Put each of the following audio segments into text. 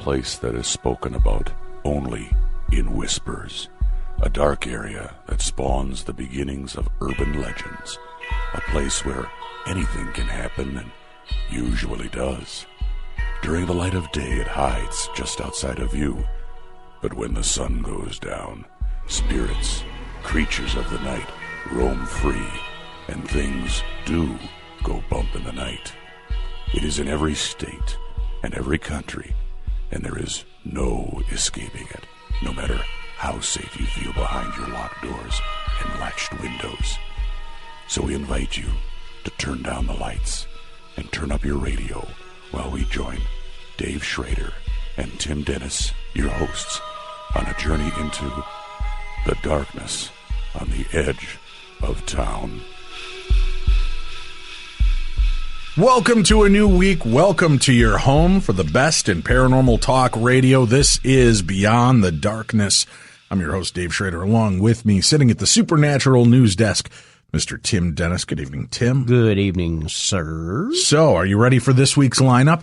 place that is spoken about only in whispers. A dark area that spawns the beginnings of urban legends. A place where anything can happen and usually does. During the light of day, it hides just outside of view. But when the sun goes down, spirits, creatures of the night, roam free, and things do go bump in the night. It is in every state and every country, and there is no escaping it, no matter how safe you feel behind your locked doors and latched windows. So we invite you to turn down the lights and turn up your radio while we join Dave Schrader and Tim Dennis, your hosts, on a journey into the darkness on the edge of town. Welcome to a new week. Welcome to your home for the best in paranormal talk radio. This is Beyond the Darkness. I'm your host, Dave Schrader. Along with me, sitting at the Supernatural News Desk, Mr. Tim Dennis. Good evening, Tim. Good evening, sir. So, are you ready for this week's lineup?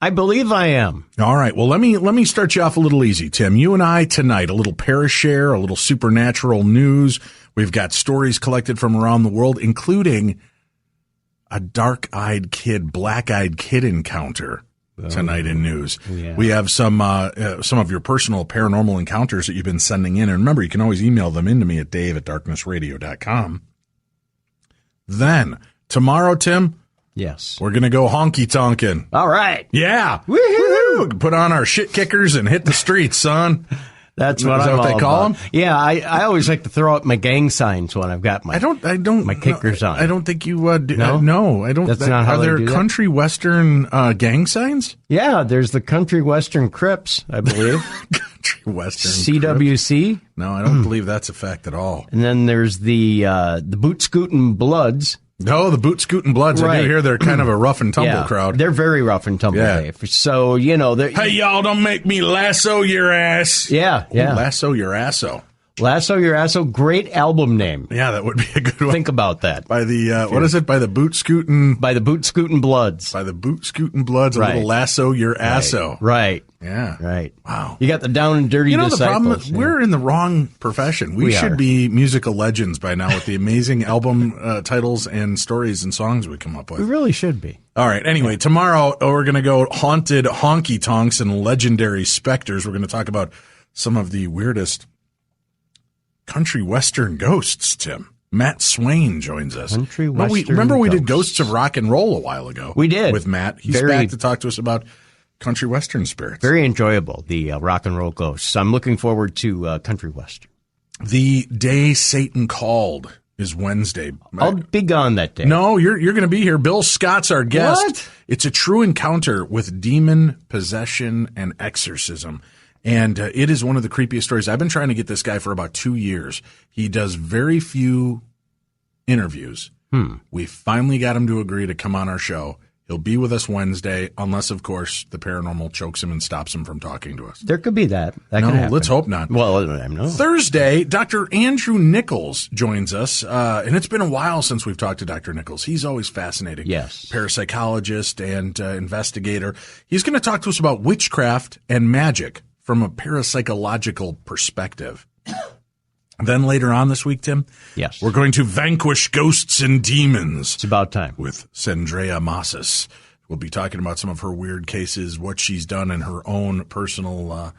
I believe I am. All right. Well, let me start you off a little easy, Tim. You and I tonight, a little Parashare, a little Supernatural news. We've got stories collected from around the world, including a black-eyed kid encounter tonight in news. Yeah. We have some of your personal paranormal encounters that you've been sending in. And remember, you can always email them in to me at dave@darknessradio.com. Then, tomorrow, Tim, yes, we're going to go honky-tonkin'. All right. Yeah. Woohoo! Put on our shit kickers and hit the streets, son. That's what Is that I'm what they all call about. them? Yeah, I always like to throw out my gang signs when I've got my my kickers on. I don't think you do. No? No, I don't. That's not how Are they there do that? country western gang signs? Yeah, there's the Country Western Crips, I believe. Country western CWC. No, I don't believe that's a fact at all. And then there's the Boot Scootin' Bloods. No, the Boot Scootin' Bloods. I Right. do hear they're kind of a rough and tumble Yeah, crowd. they're very rough and tumble, Yeah. Dave. So, you know, Hey, y'all, don't make me lasso your ass. yeah. Ooh, lasso your asso. Lasso Your Asso, great album name. Yeah, that would be a good one. Think about that. By the, what is it? By the Boot Scootin'. By the Boot Scootin' Bloods. By the Boot Scootin' Bloods, a Right. little lasso your asso. Right. Yeah. Right. Wow. You got the down and dirty You know, disciples. the problem, we're in the wrong profession. We should are. be musical legends by now with the amazing album titles and stories and songs we come up We with. really should be. All right. Anyway, tomorrow we're going to go haunted honky tonks and legendary specters. We're going to talk about some of the weirdest country western ghosts, Tim. Matt Swain joins us. Country Well, western remember we did ghosts. Ghosts of Rock and Roll a while ago. We did. With Matt. He's Very- back to talk to us about country western spirits. Very enjoyable, the rock and roll ghosts. I'm looking forward to country western. The day Satan called is Wednesday. I'll be gone that day. No, you're going to be here. Bill Scott's our guest. What? It's a true encounter with demon possession and exorcism. And it is one of the creepiest stories. I've been trying to get this guy for about 2 years. He does very few interviews. We finally got him to agree to come on our show. He'll be with us Wednesday, unless, of course, the paranormal chokes him and stops him from talking to us. There could be that. That No, could happen. let's hope not. Well, I know. Thursday, Dr. Andrew Nichols joins us, and it's been a while since we've talked to Dr. Nichols. He's always fascinating. Yes. Parapsychologist and investigator. He's going to talk to us about witchcraft and magic from a parapsychological perspective. Then later on this week, Tim, Yes. we're going to vanquish ghosts and demons It's about time. with Sandrea Massas. We'll be talking about some of her weird cases, what she's done in her own personal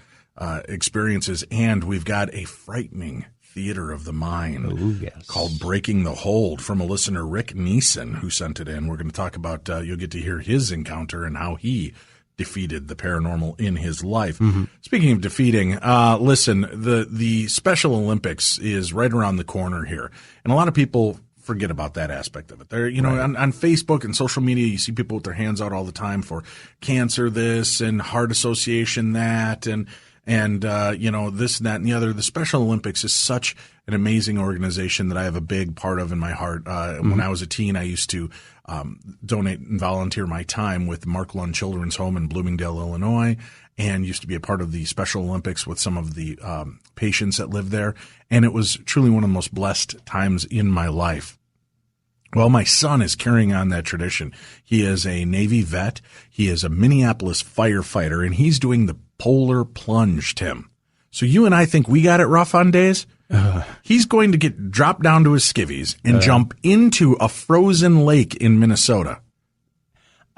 experiences, and we've got a frightening theater of the mind Ooh, yes. called Breaking the Hold from a listener, Rick Neeson, who sent it in. We're going to talk about, you'll get to hear his encounter and how he defeated the paranormal in his life. Speaking of defeating, listen, the Special Olympics is right around the corner here, and a lot of people forget about that aspect of it. There, you know, on Facebook and social media, you see people with their hands out all the time for cancer this and heart association that, and you know, this and that and the other. The Special Olympics is such an amazing organization that I have a big part of in my heart. When I was a teen, I used to donate and volunteer my time with Mark Lund Children's Home in Bloomingdale, Illinois, and used to be a part of the Special Olympics with some of the patients that lived there. And it was truly one of the most blessed times in my life. Well, my son is carrying on that tradition. He is a Navy vet. He is a Minneapolis firefighter, and he's doing the polar plunge, Tim. So you and I think we got it rough on days. He's going to get dropped down to his skivvies and jump into a frozen lake in Minnesota.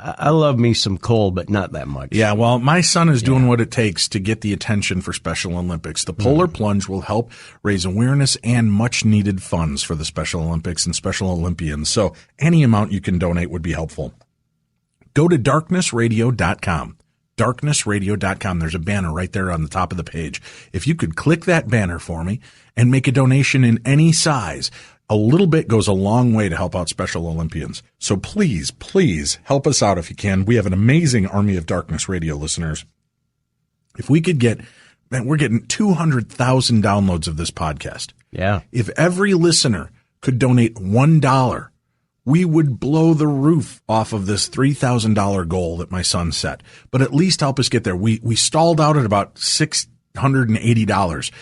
I love me some cold, but not that much. Yeah, well, my son is doing what it takes to get the attention for Special Olympics. The Polar Plunge will help raise awareness and much-needed funds for the Special Olympics and Special Olympians. So any amount you can donate would be helpful. Go to darknessradio.com. darknessradio.com. There's a banner right there on the top of the page. If you could click that banner for me and make a donation in any size, a little bit goes a long way to help out Special Olympians. So please, please help us out if you can. We have an amazing Army of Darkness radio listeners. If we could get, man, we're getting 200,000 downloads of this podcast. Yeah. If every listener could donate $1, we would blow the roof off of this $3,000 goal that my son set. But at least help us get there. We stalled out at about $680.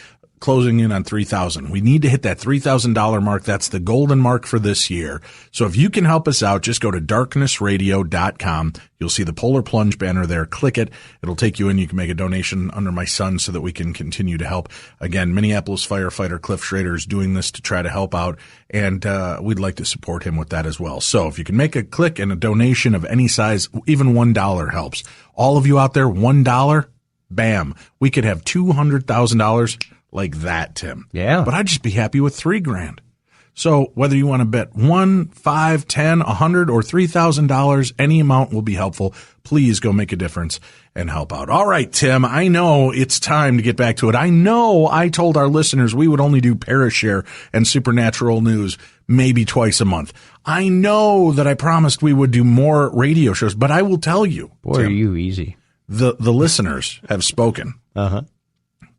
Closing in on 3,000. We need to hit that $3,000 mark. That's the golden mark for this year. So if you can help us out, just go to darknessradio.com. You'll see the Polar Plunge banner there. Click it. It'll take you in. You can make a donation under my son so that we can continue to help. Again, Minneapolis firefighter Cliff Schrader is doing this to try to help out, and we'd like to support him with that as well. So if you can make a click and a donation of any size, even $1 helps. All of you out there, $1, bam. We could have $200,000 like that, Tim. Yeah. But I'd just be happy with $3,000. So whether you want to bet $1, $5, $10, $100, or $3,000, any amount will be helpful. Please go make a difference and help out. All right, Tim, I know it's time to get back to it. I know I told our listeners we would only do Parashare and Supernatural News maybe twice a month. I know that I promised we would do more radio shows, but I will tell you, Boy, Tim, are you easy. The listeners have spoken. Uh-huh.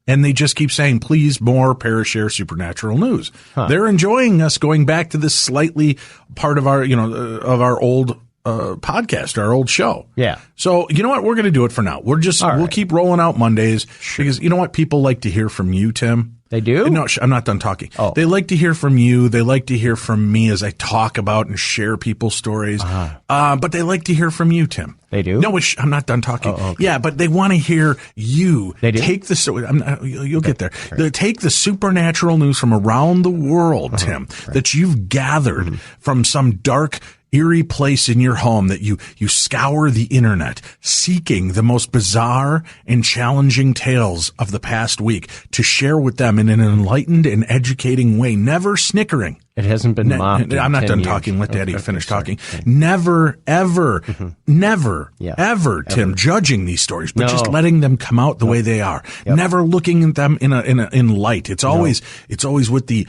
And they just keep saying, please, more Parashare Supernatural News. They're enjoying us going back to this slightly part of our, of our old podcast, our old show. Yeah. So, you know what? We're going to do it for now. We'll keep rolling out Mondays because you know what? People like to hear from you, Tim. They do? No, I'm not done talking. Oh. They like to hear from you. They like to hear from me as I talk about and share people's stories. But they like to hear from you, Tim. They do? No, I'm not done talking. Oh, okay. Yeah, but they want to hear you. They do? Take you'll get there. Right. Take the supernatural news from around the world, Tim, that you've gathered from some dark, eerie place in your home, that you scour the internet seeking the most bizarre and challenging tales of the past week to share with them in an enlightened and educating way, never snickering. It hasn't been mocked. I'm not done talking. Let Daddy finish talking. Never, ever, never, ever, Tim, judging these stories, but just letting them come out the way they are. Yep. Never looking at them in light. It's always with the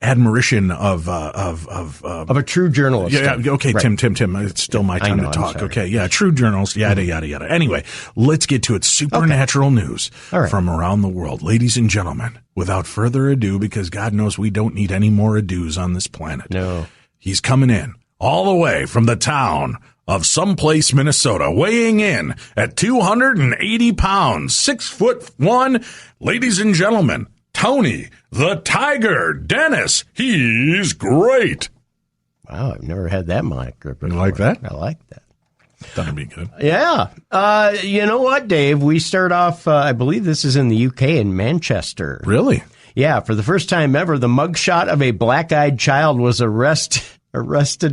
admiration of a true journalist. Yeah. Okay, right. Tim. It's still my time to talk. Okay. Yeah. True journalist. Yada yada yada. Anyway, let's get to it. Supernatural news from around the world, ladies and gentlemen. Without further ado, because God knows we don't need any more ados on this planet. No. He's coming in all the way from the town of someplace, Minnesota, weighing in at 280 pounds, 6'1". Ladies and gentlemen, Tony the Tiger Dennis. He's great. Wow, I've never had that moniker before. You like that? I like that. That'd be good. Yeah. You know what, Dave? We start off, I believe this is in the UK, in Manchester. Really? Yeah. For the first time ever, the mugshot of a black-eyed child was arrested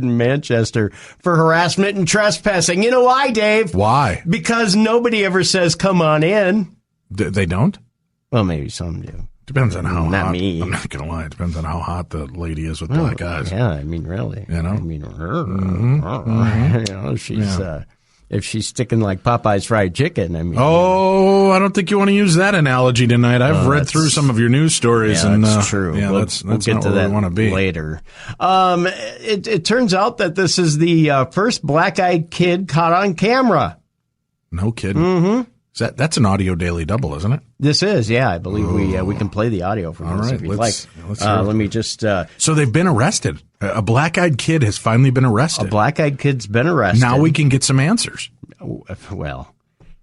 in Manchester for harassment and trespassing. You know why, Dave? Why? Because nobody ever says, come on in. They don't? Well, maybe some do. Depends on how Not hot. me. I'm not going to lie. It depends on how hot the lady is with black eyes. Yeah, I mean, really. You know? I mean, you know, she's, if she's sticking like Popeye's fried chicken, I mean. Oh, I don't think you want to use that analogy tonight. I've read through some of your news stories. Yeah, and that's true. Yeah, we'll that's get not to where that we want to be later. It turns out that this is the first black-eyed kid caught on camera. No kidding. Mm-hmm. That's an audio daily double, isn't it? This is, yeah. I believe we can play the audio from this if you'd like. Let me just. So they've been arrested. A black-eyed kid has finally been arrested. A black-eyed kid's been arrested. Now we can get some answers. Well,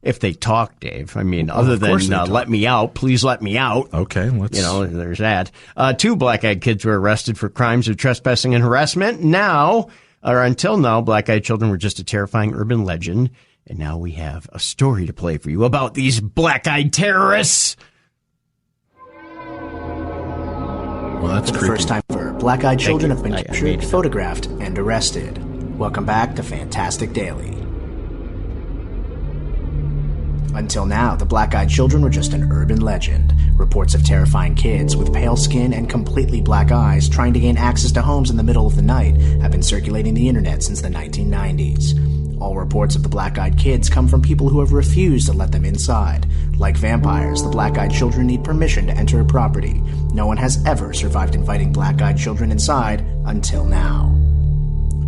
If they talk, Dave. I mean, other than let me out, please let me out. Okay, let's... there's that. 2 black-eyed kids were arrested for crimes of trespassing and harassment. Until now, black-eyed children were just a terrifying urban legend. And now we have a story to play for you about these black-eyed terrorists. Well, that's for the creepy. first time ever, black-eyed children have been captured, photographed, and arrested. Welcome back to Fantastic Daily. Until now, the black-eyed children were just an urban legend. Reports of terrifying kids with pale skin and completely black eyes trying to gain access to homes in the middle of the night have been circulating the internet since the 1990s. All reports of the black-eyed kids come from people who have refused to let them inside. Like vampires, the black-eyed children need permission to enter a property. No one has ever survived inviting black-eyed children inside until now.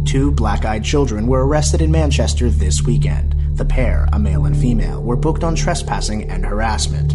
2 black-eyed children were arrested in Manchester this weekend. The pair, a male and female, were booked on trespassing and harassment.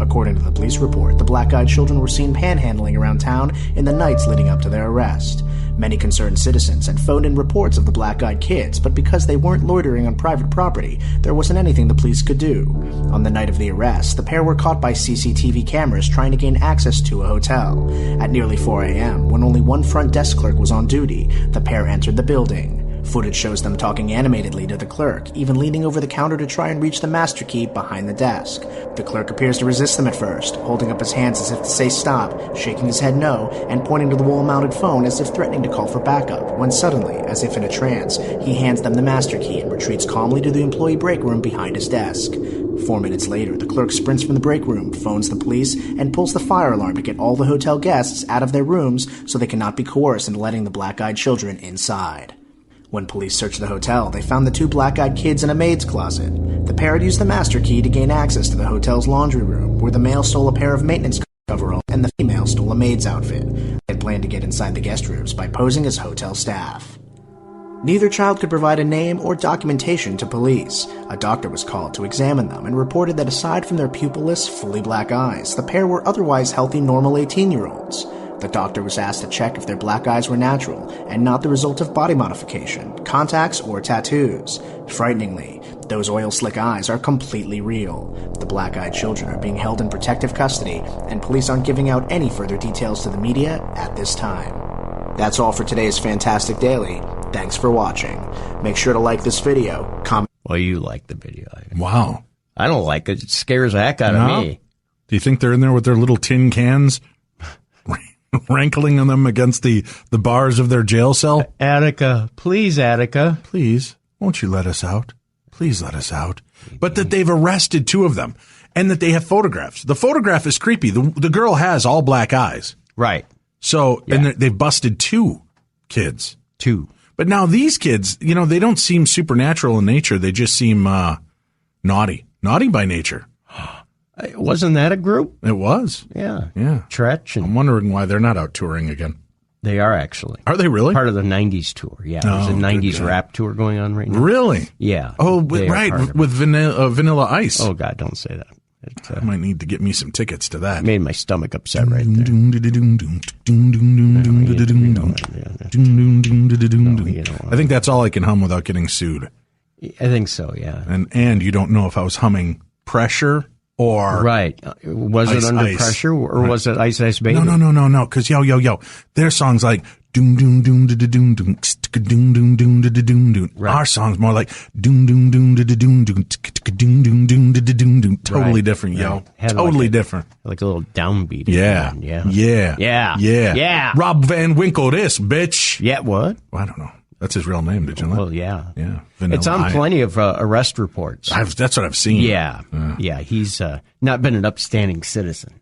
According to the police report, the black-eyed children were seen panhandling around town in the nights leading up to their arrest. Many concerned citizens had phoned in reports of the black-eyed kids, but because they weren't loitering on private property, there wasn't anything the police could do. On the night of the arrest, the pair were caught by CCTV cameras trying to gain access to a hotel. At nearly 4 a.m., when only one front desk clerk was on duty, the pair entered the building. Footage shows them talking animatedly to the clerk, even leaning over the counter to try and reach the master key behind the desk. The clerk appears to resist them at first, holding up his hands as if to say stop, shaking his head no, and pointing to the wall-mounted phone as if threatening to call for backup, when suddenly, as if in a trance, he hands them the master key and retreats calmly to the employee break room behind his desk. 4 minutes later, the clerk sprints from the break room, phones the police, and pulls the fire alarm to get all the hotel guests out of their rooms so they cannot be coerced into letting the black-eyed children inside. When police searched the hotel, they found the 2 black-eyed kids in a maid's closet. The pair had used the master key to gain access to the hotel's laundry room, where the male stole a pair of maintenance coveralls and the female stole a maid's outfit. They had planned to get inside the guest rooms by posing as hotel staff. Neither child could provide a name or documentation to police. A doctor was called to examine them and reported that aside from their pupilless, fully black eyes, the pair were otherwise healthy, normal 18-year-olds. The doctor was asked to check if their black eyes were natural and not the result of body modification, contacts, or tattoos. Frighteningly, those oil-slick eyes are completely real. The black-eyed children are being held in protective custody, and police aren't giving out any further details to the media at this time. That's all for today's Fantastic Daily. Thanks for watching. Make sure to like this video, comment... Well, you like the video. Wow. I don't like it. It scares the heck out of me. Do you think they're in there with their little tin cans? Rankling on them against the bars of their jail cell? Attica, please, Attica. Please, won't you let us out? Please let us out. But that they've arrested 2 of them and that they have photographs. The photograph is creepy. The girl has all black eyes. Right. So, yeah. And they've busted 2 kids. 2. But now these kids, they don't seem supernatural in nature. They just seem naughty. Naughty by nature. Wasn't that a group? It was. Yeah. Yeah. Tretch. I'm wondering why they're not out touring again. They are actually. Are they really? Part of the 90s tour. Yeah. There's a 90s rap tour going on right now. Really? Yeah. Oh, right. With Vanilla Ice. Oh, God, don't say that. I might need to get me some tickets to that. Made my stomach upset right there. I think that's all I can hum without getting sued. I think so, yeah. And you don't know if I was humming Pressure or right. Was it under pressure or was it Ice Ice Baby? No. Because yo, their songs like doom doom doom da doom doom doom doom doom da doom doom. Our songs more like doom doom doom da doom doom doom doom doom da doom doom. Totally different, yo. Totally different. Like a little downbeat. Yeah. Rob Van Winkle, this bitch. Yeah, what? I don't know. That's his real name, did you know? Well, yeah. Yeah. It's on plenty of arrest reports. That's what I've seen. Yeah. He's not been an upstanding citizen.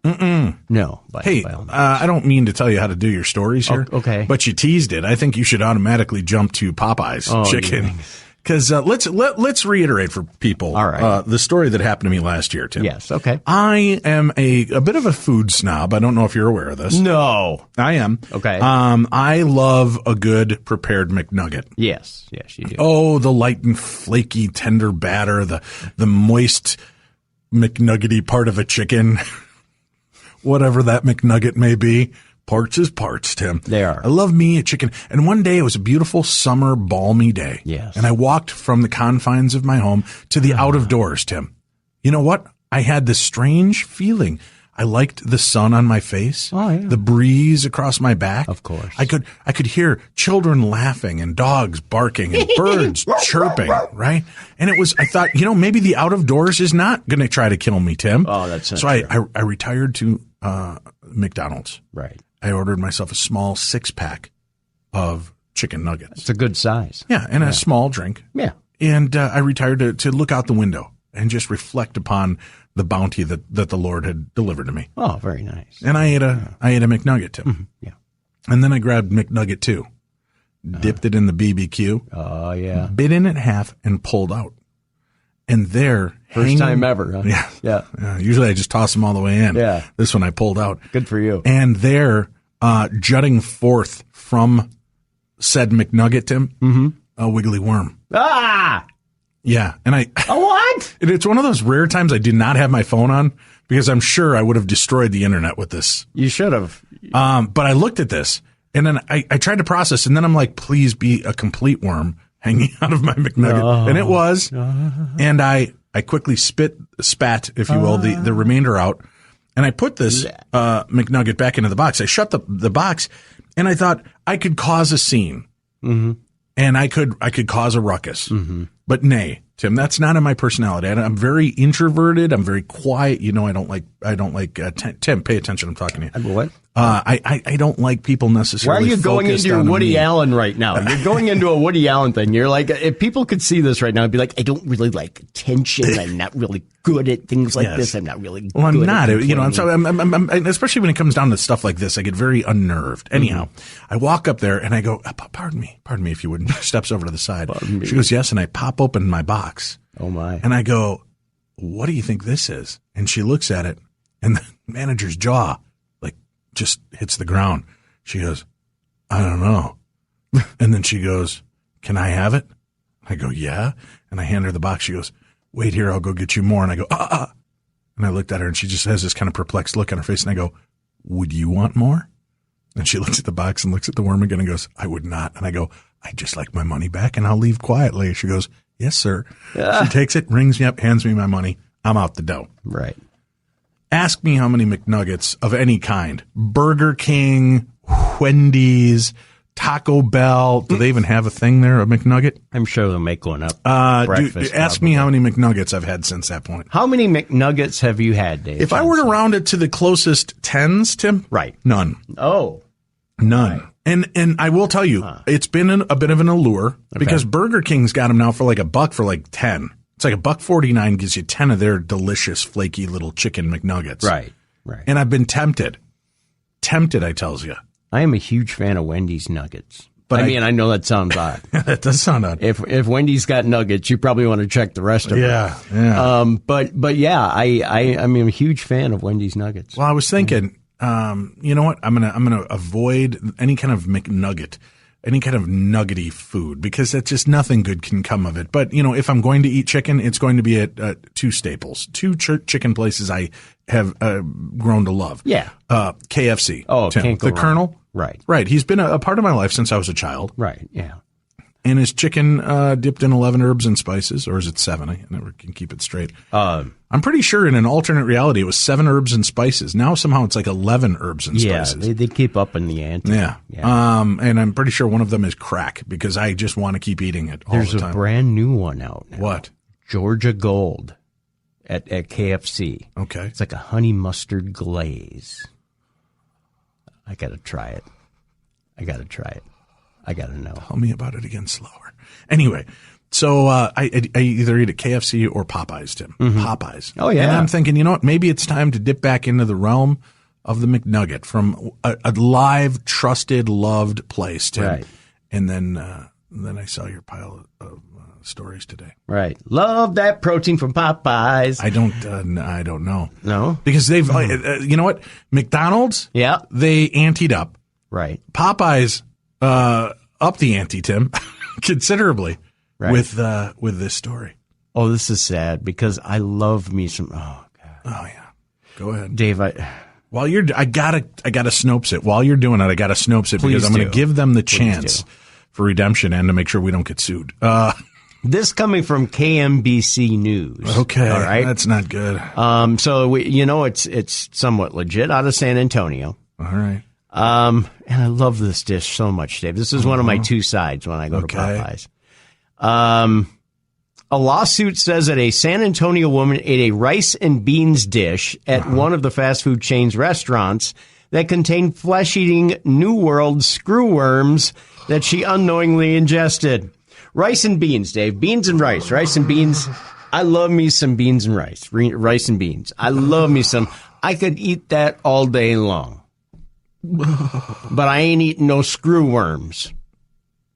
No. Hey, I don't mean to tell you how to do your stories here. Okay. But you teased it. I think you should automatically jump to Popeye's chicken. Yeah. Because let's reiterate for people. All right. The story that happened to me last year, Tim. Yes. Okay. I am a bit of a food snob. I don't know if you're aware of this. No. I am. Okay. I love a good prepared McNugget. Yes, you do. Oh, the light and flaky tender batter, the moist McNuggety part of a chicken, whatever that McNugget may be. Parts is parts, Tim. They are. I love me a chicken. And one day it was a beautiful summer balmy day. Yes. And I walked from the confines of my home to the out of doors, Tim. you know what? I had this strange feeling. I liked the sun on my face, the breeze across my back. Of course. I could hear children laughing and dogs barking and birds chirping, right? And I thought, maybe the out of doors is not going to try to kill me, Tim. Oh, that's not so true. I retired to McDonald's. Right. I ordered myself a small 6-pack of chicken nuggets. It's a good size. Yeah, and a small drink. Yeah. And I retired to look out the window and just reflect upon the bounty that the Lord had delivered to me. Oh, very nice. And I ate a McNugget, Tim. Mm-hmm. Yeah. And then I grabbed McNugget 2, dipped it in the BBQ. Oh, yeah. Bit in it half and pulled out. And there, First time ever, huh? Yeah. Usually I just toss them all the way in. Yeah. This one I pulled out. Good for you. And there, jutting forth from said McNugget, Tim, a wiggly worm. Ah! Yeah. And A what? it's one of those rare times I did not have my phone on because I'm sure I would have destroyed the internet with this. You should have. But I looked at this and then I tried to process and then I'm like, please be a complete worm hanging out of my McNugget. And it was. And I quickly spat, if you will, the remainder out. And I put this McNugget back into the box. I shut the box and I thought I could cause a scene. Mm-hmm. And I could cause a ruckus. Mm-hmm. But nay, Tim, that's not in my personality. I'm very introverted. I'm very quiet. I don't like, Tim, pay attention. I'm talking to you. What? I don't like people necessarily. Why are you going into your Woody Allen right now? You're going into a Woody Allen thing. You're like, if people could see this right now, I'd be like, I don't really like attention. I'm not really good at things like this. I'm not really good. Well, I'm not. I'm especially when it comes down to stuff like this, I get very unnerved. Anyhow, I walk up there and I go, pardon me if you wouldn't. She steps over to the side. She goes, yes. And I pop open my box. Oh my. And I go, what do you think this is? And she looks at it and the manager's jaw just hits the ground. She goes, I don't know. And then she goes, can I have it? I go, yeah. And I hand her the box. She goes, wait here, I'll go get you more. And I go, And I looked at her and she just has this kind of perplexed look on her face. And I go, would you want more? And she looks at the box and looks at the worm again and goes, I would not. And I go, I'd just like my money back and I'll leave quietly. She goes, yes, sir. She takes it, rings me up, hands me my money. I'm out the dough. Right. Ask me how many McNuggets of any kind. Burger King, Wendy's, Taco Bell. Do they even have a thing there, a McNugget? I'm sure they'll make one up. Breakfast, ask me how many McNuggets I've had since that point. How many McNuggets have you had, Dave? If I were to round it to the closest tens, Tim? Right. None. Oh. None. Right. And I will tell you, it's been a bit of an allure because Burger King's got them now for like $1 for like 10. It's like $1.49 gives you 10 of their delicious, flaky little chicken McNuggets. Right. And I've been tempted. Tempted, I tells you. I am a huge fan of Wendy's nuggets. But I mean, I know that sounds odd. That does sound odd. If Wendy's got nuggets, you probably want to check the rest of it. Yeah. But yeah, I mean, I'm a huge fan of Wendy's nuggets. Well, I was thinking, you know what? I'm gonna avoid any kind of McNugget, any kind of nuggety food because that's just nothing good can come of it. But if I'm going to eat chicken, it's going to be at two staples, two chicken places I have grown to love. Yeah. KFC. Oh, Tim, can't go the wrong. Colonel. Right. He's been a part of my life since I was a child. Right. Yeah. And his chicken dipped in 11 herbs and spices, or is it 7? I never can keep it straight. I'm pretty sure in an alternate reality it was 7 herbs and spices. Now somehow it's like 11 herbs and spices. Yeah, they keep up in the ante. Yeah. And I'm pretty sure one of them is crack because I just want to keep eating it all the time. There's a brand new one out now. What? Georgia Gold at KFC. Okay. It's like a honey mustard glaze. I got to try it. I got to know. Tell me about it again slower. Anyway, so I either eat at KFC or Popeyes, Tim. Mm-hmm. Popeyes. Oh, yeah. And I'm thinking, you know what? Maybe it's time to dip back into the realm of the McNugget from a live, trusted, loved place, Tim. Right. And then I saw your pile of stories today. Right. Love that protein from Popeyes. I don't know. No? Because they've, you know what? McDonald's, yeah, they anteed up. Right. Popeyes, up the ante, Tim, considerably with this story. Oh, this is sad because I love me some. Oh God. Oh yeah. Go ahead, Dave. I gotta Snopes it. While you're doing it, I gotta Snopes it because I'm going to give them the chance for redemption and to make sure we don't get sued. This coming from KMBC News. Okay. All right. That's not good. So it's somewhat legit, out of San Antonio. All right. And I love this dish so much, Dave. This is one of my two sides when I go to Popeyes. A lawsuit says that a San Antonio woman ate a rice and beans dish at one of the fast food chain's restaurants that contained flesh-eating New World screwworms that she unknowingly ingested. Rice and beans, Dave. Beans and rice. Rice and beans. I love me some beans and rice. Rice and beans. I love me some. I could eat that all day long. But I ain't eating no screwworms.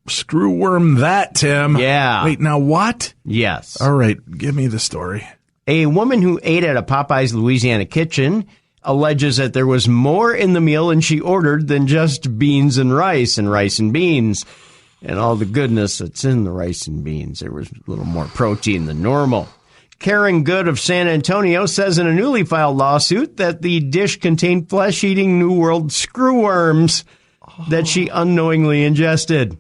Screwworm that, Tim. Yeah. Wait, now what? Yes. All right, give me the story. A woman who ate at a Popeyes Louisiana kitchen alleges that there was more in the meal than she ordered than just beans and rice and beans. And all the goodness that's in the rice and beans. There was a little more protein than normal. Karen Good of San Antonio says in a newly filed lawsuit that the dish contained flesh-eating New World screwworms that she unknowingly ingested.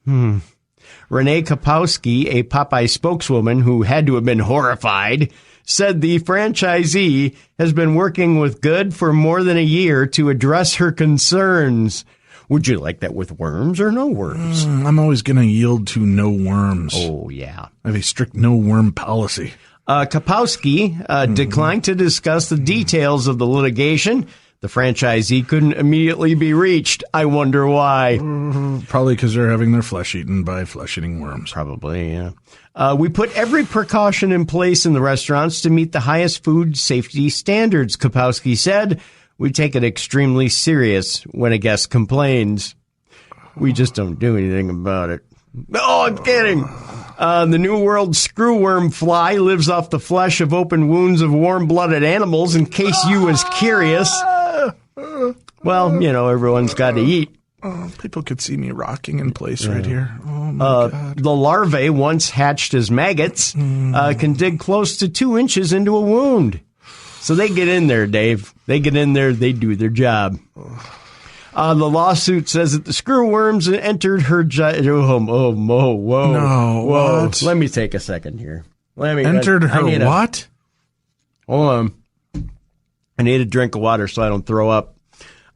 Renee Kapowski, a Popeye spokeswoman who had to have been horrified, said the franchisee has been working with Good for more than a year to address her concerns. Would you like that with worms or no worms? I'm always going to yield to no worms. Oh, yeah. I have a strict no worm policy. Kapowski declined to discuss the details of the litigation. The franchisee couldn't immediately be reached. I wonder why. Probably because they're having their flesh eaten by flesh-eating worms. Probably, yeah. We put every precaution in place in the restaurants to meet the highest food safety standards, Kapowski said. We take it extremely serious when a guest complains. We just don't do anything about it. Oh, I'm kidding. The New World screwworm fly lives off the flesh of open wounds of warm-blooded animals, in case you was curious. Well, everyone's got to eat. Oh, people could see me rocking in place right here. Oh, my God. The larvae, once hatched as maggots, can dig close to 2 inches into a wound. So they get in there, Dave. They get in there. They do their job. The lawsuit says that the screwworms entered her... whoa. No, what? Let me take a second here. Entered her what? Hold on. I need a drink of water so I don't throw up.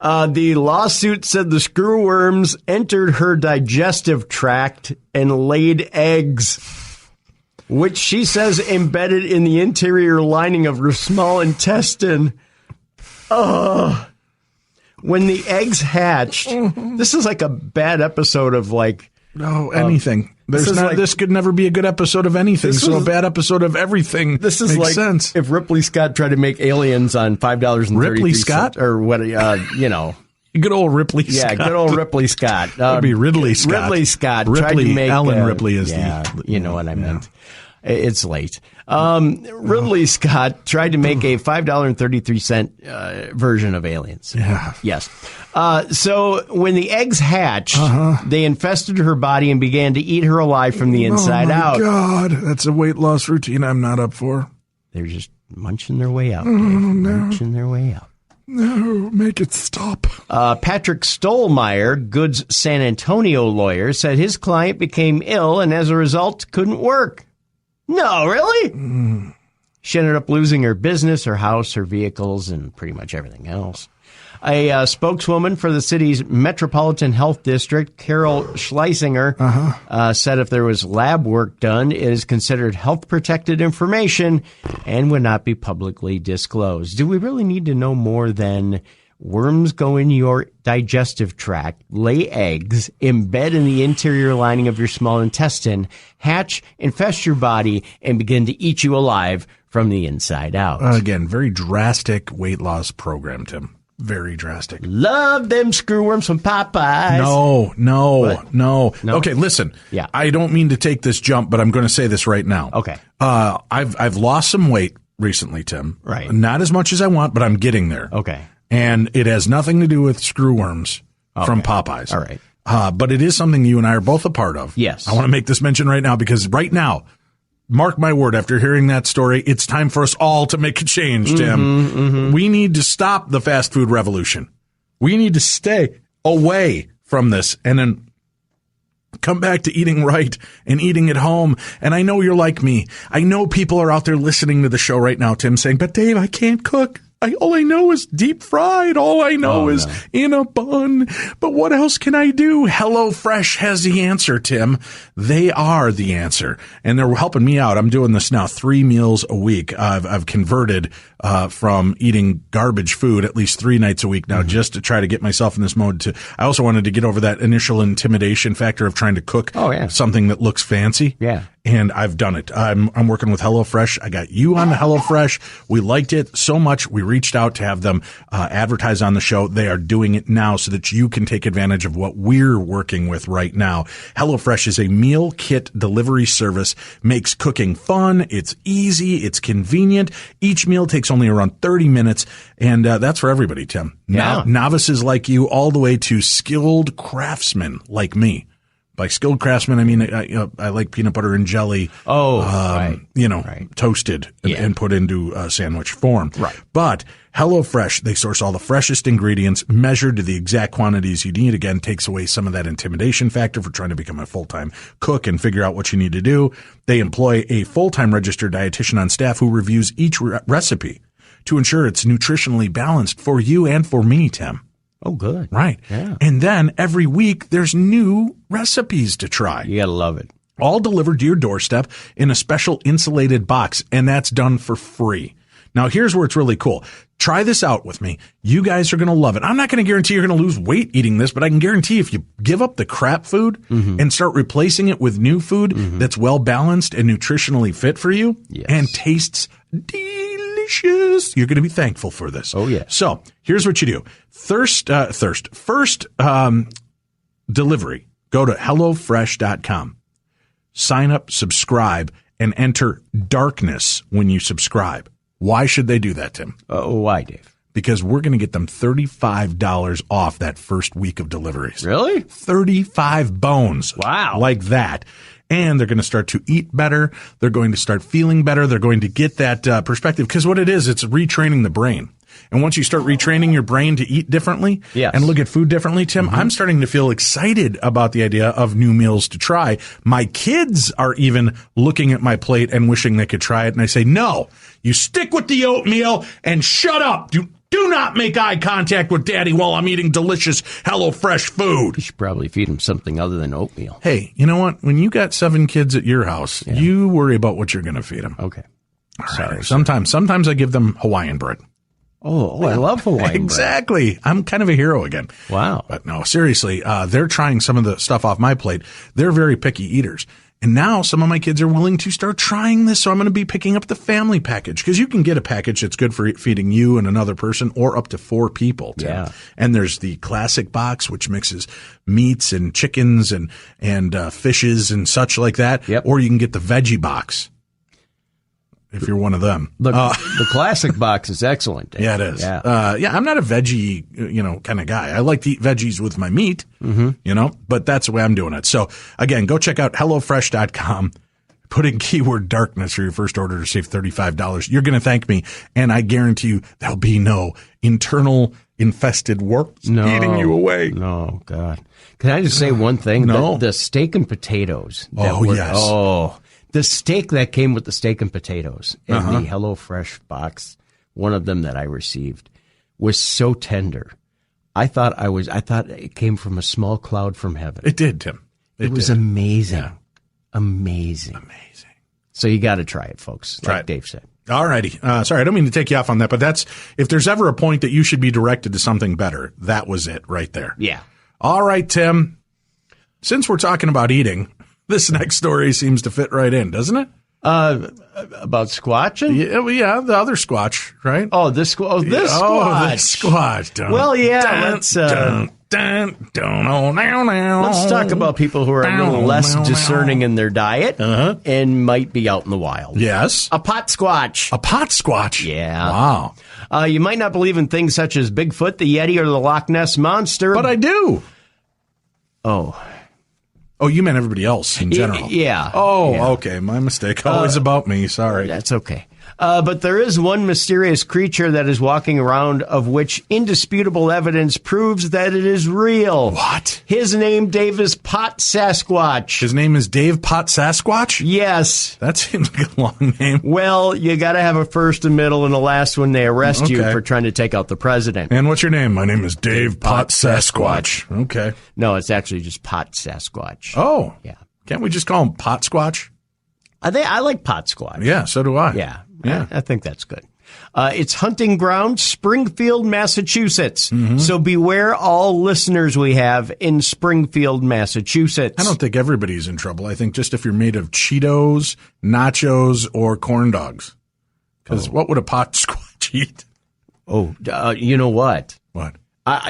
The lawsuit said the screwworms entered her digestive tract and laid eggs, which she says embedded in the interior lining of her small intestine. When the eggs hatched, this is like a bad episode of anything. This could never be a good episode of anything. So a bad episode of everything. This is makes sense. If Ripley Scott tried to make Aliens on $5.33. Ripley Scott, or what? Good old Ripley Scott. Yeah, good old Ripley Scott. That'd be Ridley Scott. Ridley Scott tried to make Ellen Ripley is you know what I meant. It's late. Ridley Scott tried to make a $5.33 version of Aliens. Yeah. Yes. So when the eggs hatched, they infested her body and began to eat her alive from the inside out. Oh, my God. That's a weight loss routine I'm not up for. They're just munching their way out. Munching their way out. No, make it stop. Patrick Stolmeyer, Good's San Antonio lawyer, said his client became ill and as a result couldn't work. No, really? She ended up losing her business, her house, her vehicles, and pretty much everything else. A spokeswoman for the city's Metropolitan Health District, Carol Schleisinger, said if there was lab work done, it is considered health-protected information and would not be publicly disclosed. Do we really need to know more than worms go in your digestive tract, lay eggs, embed in the interior lining of your small intestine, hatch, infest your body, and begin to eat you alive from the inside out? Again, very drastic weight loss program, Tim. Very drastic. Love them screwworms from Popeyes. No. Okay, listen. Yeah. I don't mean to take this jump, but I'm going to say this right now. Okay. I've lost some weight recently, Tim. Right. Not as much as I want, but I'm getting there. Okay. And it has nothing to do with screwworms from Popeyes. All right. But it is something you and I are both a part of. Yes. I want to make this mention right now because right now, mark my word, after hearing that story, it's time for us all to make a change, Tim. We need to stop the fast food revolution. We need to stay away from this. And then Come back to eating right and eating at home. And I know you're like me. I know people are out there listening to the show right now, Tim, saying, but Dave, I can't cook. All I know is deep fried. All I know is in a bun. But what else can I do? HelloFresh has the answer, Tim. They are the answer. And they're helping me out. I'm doing this now 3 meals a week. I've converted from eating garbage food at least 3 nights a week now just to try to get myself in this mode. I also wanted to get over that initial intimidation factor of trying to cook something that looks fancy. Yeah. And I've done it. I'm working with HelloFresh. I got you on the HelloFresh. We liked it so much. We reached out to have them advertise on the show. They are doing it now so that you can take advantage of what we're working with right now. HelloFresh is a meal kit delivery service, makes cooking fun. It's easy. It's convenient. Each meal takes only around 30 minutes. And that's for everybody, Tim. Yeah. Novices like you all the way to skilled craftsmen like me. By skilled craftsmen, I mean, I like peanut butter and jelly, toasted and put into a sandwich form. Right. But HelloFresh, they source all the freshest ingredients, measured to the exact quantities you need. Again, takes away some of that intimidation factor for trying to become a full-time cook and figure out what you need to do. They employ a full-time registered dietitian on staff who reviews each recipe to ensure it's nutritionally balanced for you and for me, Tim. Oh, good. Right. Yeah. And then every week there's new recipes to try. You gotta love it. All delivered to your doorstep in a special insulated box, and that's done for free. Now, here's where it's really cool. Try this out with me. You guys are going to love it. I'm not going to guarantee you're going to lose weight eating this, but I can guarantee if you give up the crap food and start replacing it with new food that's well balanced and nutritionally fit for you and tastes delicious, you're going to be thankful for this. Oh, yeah. So here's what you do. First delivery. Go to HelloFresh.com. Sign up, subscribe, and enter darkness when you subscribe. Why should they do that, Tim? Why, Dave? Because we're going to get them $35 off that first week of deliveries. Really? 35 bones. Wow. Like that. And they're going to start to eat better. They're going to start feeling better. They're going to get that perspective. Because what it is, it's retraining the brain. And once you start retraining your brain to eat differently and look at food differently, Tim, I'm starting to feel excited about the idea of new meals to try. My kids are even looking at my plate and wishing they could try it. And I say, no, you stick with the oatmeal and shut up. Do not make eye contact with Daddy while I'm eating delicious HelloFresh food. You should probably feed them something other than oatmeal. Hey, you know what? When you got 7 kids at your house, you worry about what you're going to feed them. Okay. Sorry. Sometimes I give them Hawaiian bread. Oh, I love Hawaiian bread. Exactly. I'm kind of a hero again. Wow. But no, seriously, they're trying some of the stuff off my plate. They're very picky eaters. And now some of my kids are willing to start trying this. So I'm going to be picking up the family package because you can get a package that's good for feeding you and another person or up to 4 people. Tim. Yeah. And there's the classic box, which mixes meats and chickens and fishes and such like that. Yep. Or you can get the veggie box if you're one of them. The classic box is excellent, Dave. Yeah, it is. Yeah. I'm not a veggie, kind of guy. I like to eat veggies with my meat, but that's the way I'm doing it. So again, go check out HelloFresh.com. Put in keyword darkness for your first order to save $35. You're going to thank me. And I guarantee you there'll be no internal infested worms eating you away. No, God. Can I just say one thing? No. The steak and potatoes. Yes. The steak that came with the steak and potatoes in the HelloFresh box, one of them that I received, was so tender. I thought it came from a small cloud from heaven. It did, Tim. It was amazing. Yeah. Amazing. So you got to try it, folks. Like Dave said. All righty. Sorry, I don't mean to take you off on that, but if there's ever a point that you should be directed to something better, that was it right there. Yeah. All right, Tim. Since we're talking about eating, this next story seems to fit right in, doesn't it? About squatching? Yeah, the other squatch, right? Oh, this squatch. This squatch. Let's talk about people who are a little less discerning in their diet and might be out in the wild. Yes. A pot squatch. A pot squatch? Yeah. Wow. You might not believe in things such as Bigfoot, the Yeti, or the Loch Ness Monster. But I do. Oh, you meant everybody else in general. Yeah. Okay. My mistake. Always about me. Sorry. That's okay. But there is one mysterious creature that is walking around of which indisputable evidence proves that it is real. What? His name, Dave, is Pot Sasquatch. His name is Dave Pot Sasquatch? Yes. That seems like a long name. Well, you got to have a first, a middle, and a last when they arrest you Okay. for trying to take out the president. And what's your name? My name is Dave Pot Sasquatch. Okay. No, it's actually just Pot Sasquatch. Oh. Yeah. Can't we just call him Pot Squatch? I like Pot Squatch. Yeah, so do I. Yeah. Yeah. I think that's good. It's hunting ground, Springfield, Massachusetts. So beware all listeners we have in Springfield, Massachusetts. I don't think everybody's in trouble. I think just if you're made of Cheetos, nachos, or corn dogs. Because what would a pot squatch eat? Oh, you know what? What?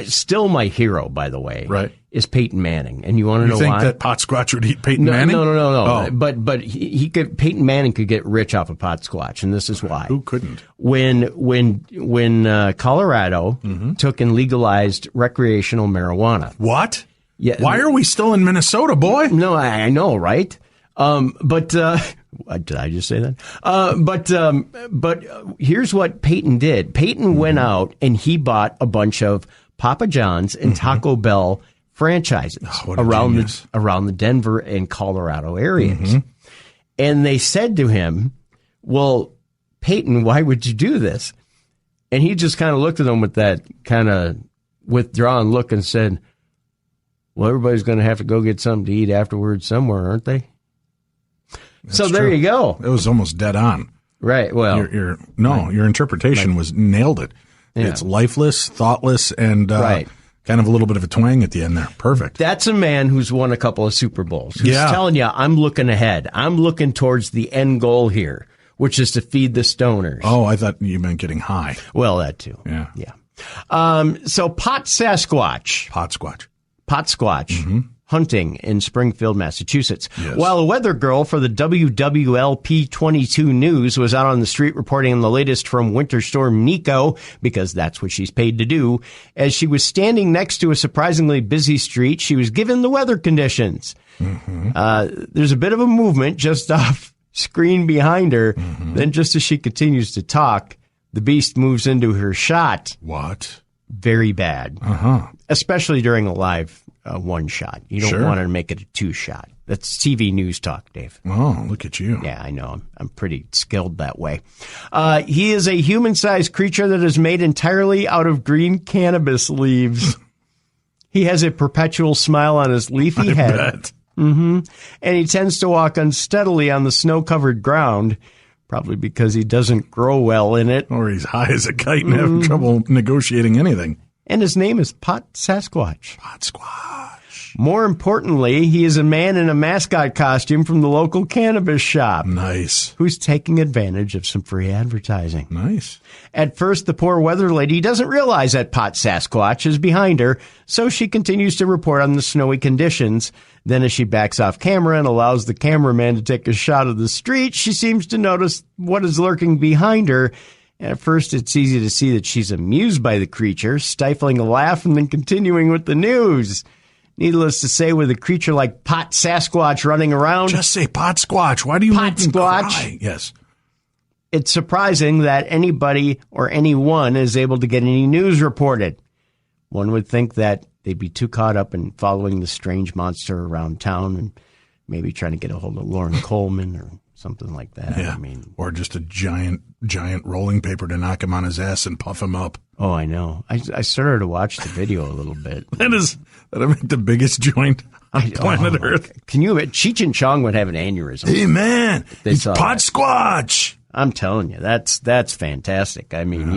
Still my hero, by the way, Right. is Peyton Manning. And you want to know You think why? that pot squatch would eat Peyton No, Manning? no. Oh. But Peyton Manning could get rich off of pot squatch, and this is why. Who couldn't? When Colorado took and legalized recreational marijuana. What? Yeah. Why are we still in Minnesota, boy? No, I know, right? But did I just say that? But here's what Peyton did. Peyton went out and he bought a bunch of Papa John's and Taco Bell franchises what a around genius. the Denver and Colorado areas. And they said to him, "Well, Peyton, why would you do this?" And he just kind of looked at them with that kind of withdrawn look and said, "Well, everybody's going to have to go get something to eat afterwards somewhere, aren't they?" So there true. you go. It was almost dead on. Right. Well, Your interpretation was nailed it. Yeah. It's lifeless, thoughtless, and Right. kind of a little bit of a twang at the end there. Perfect. that's a man who's won a couple of Super Bowls. Who's Yeah. telling you, I'm looking ahead. I'm looking towards the end goal here, which is to feed the stoners. Oh, I thought you meant getting high. Well, that too. Yeah. Yeah. So Pot Sasquatch. Pot squatch. Pot Squatch. Hunting in Springfield, Massachusetts. Yes. While a weather girl for the WWLP 22 News was out on the street reporting on the latest from Winter Storm Nico, because that's what she's paid to do, as she was standing next to a surprisingly busy street, she was given the weather conditions. There's a bit of a movement just off screen behind her. Then just as she continues to talk, the beast moves into her shot. What? Very bad. Especially during a live one shot. You don't Sure. want to make it a two shot. That's TV news talk, Dave. Oh, look at you. Yeah, I know. I'm pretty skilled that way. He is a human-sized creature that is made entirely out of green cannabis leaves. He has a perpetual smile on his leafy I head. bet. And he tends to walk unsteadily on the snow-covered ground, probably because he doesn't grow well in it. Or he's high as a kite and having trouble negotiating anything. And his name is Pot Sasquatch. Pot squatch. More importantly, he is a man in a mascot costume from the local cannabis shop Nice. who's taking advantage of some free advertising. Nice. At first, the poor weather lady doesn't realize that Pot Sasquatch is behind her, so she continues to report on the snowy conditions. Then as she backs off camera and allows the cameraman to take a shot of the street, she seems to notice what is lurking behind her. At first, it's easy to see that she's amused by the creature, stifling a laugh and then continuing with the news. Needless to say, with a creature like Pot Sasquatch running around, Just say pot squatch. Why do you Pot make me squatch. cry? Yes. it's surprising that anybody or anyone is able to get any news reported. One would think that they'd be too caught up in following the strange monster around town and maybe trying to get a hold of Lauren Coleman or something like that. Yeah. I mean, or just a giant rolling paper to knock him on his ass and puff him up. oh, I know. I started to watch the video a little bit. That'll make the biggest joint on planet Earth. Can you? Cheech and Chong would have an aneurysm. Hey man, They it's saw pot that. squatch. I'm telling you, that's fantastic. I mean,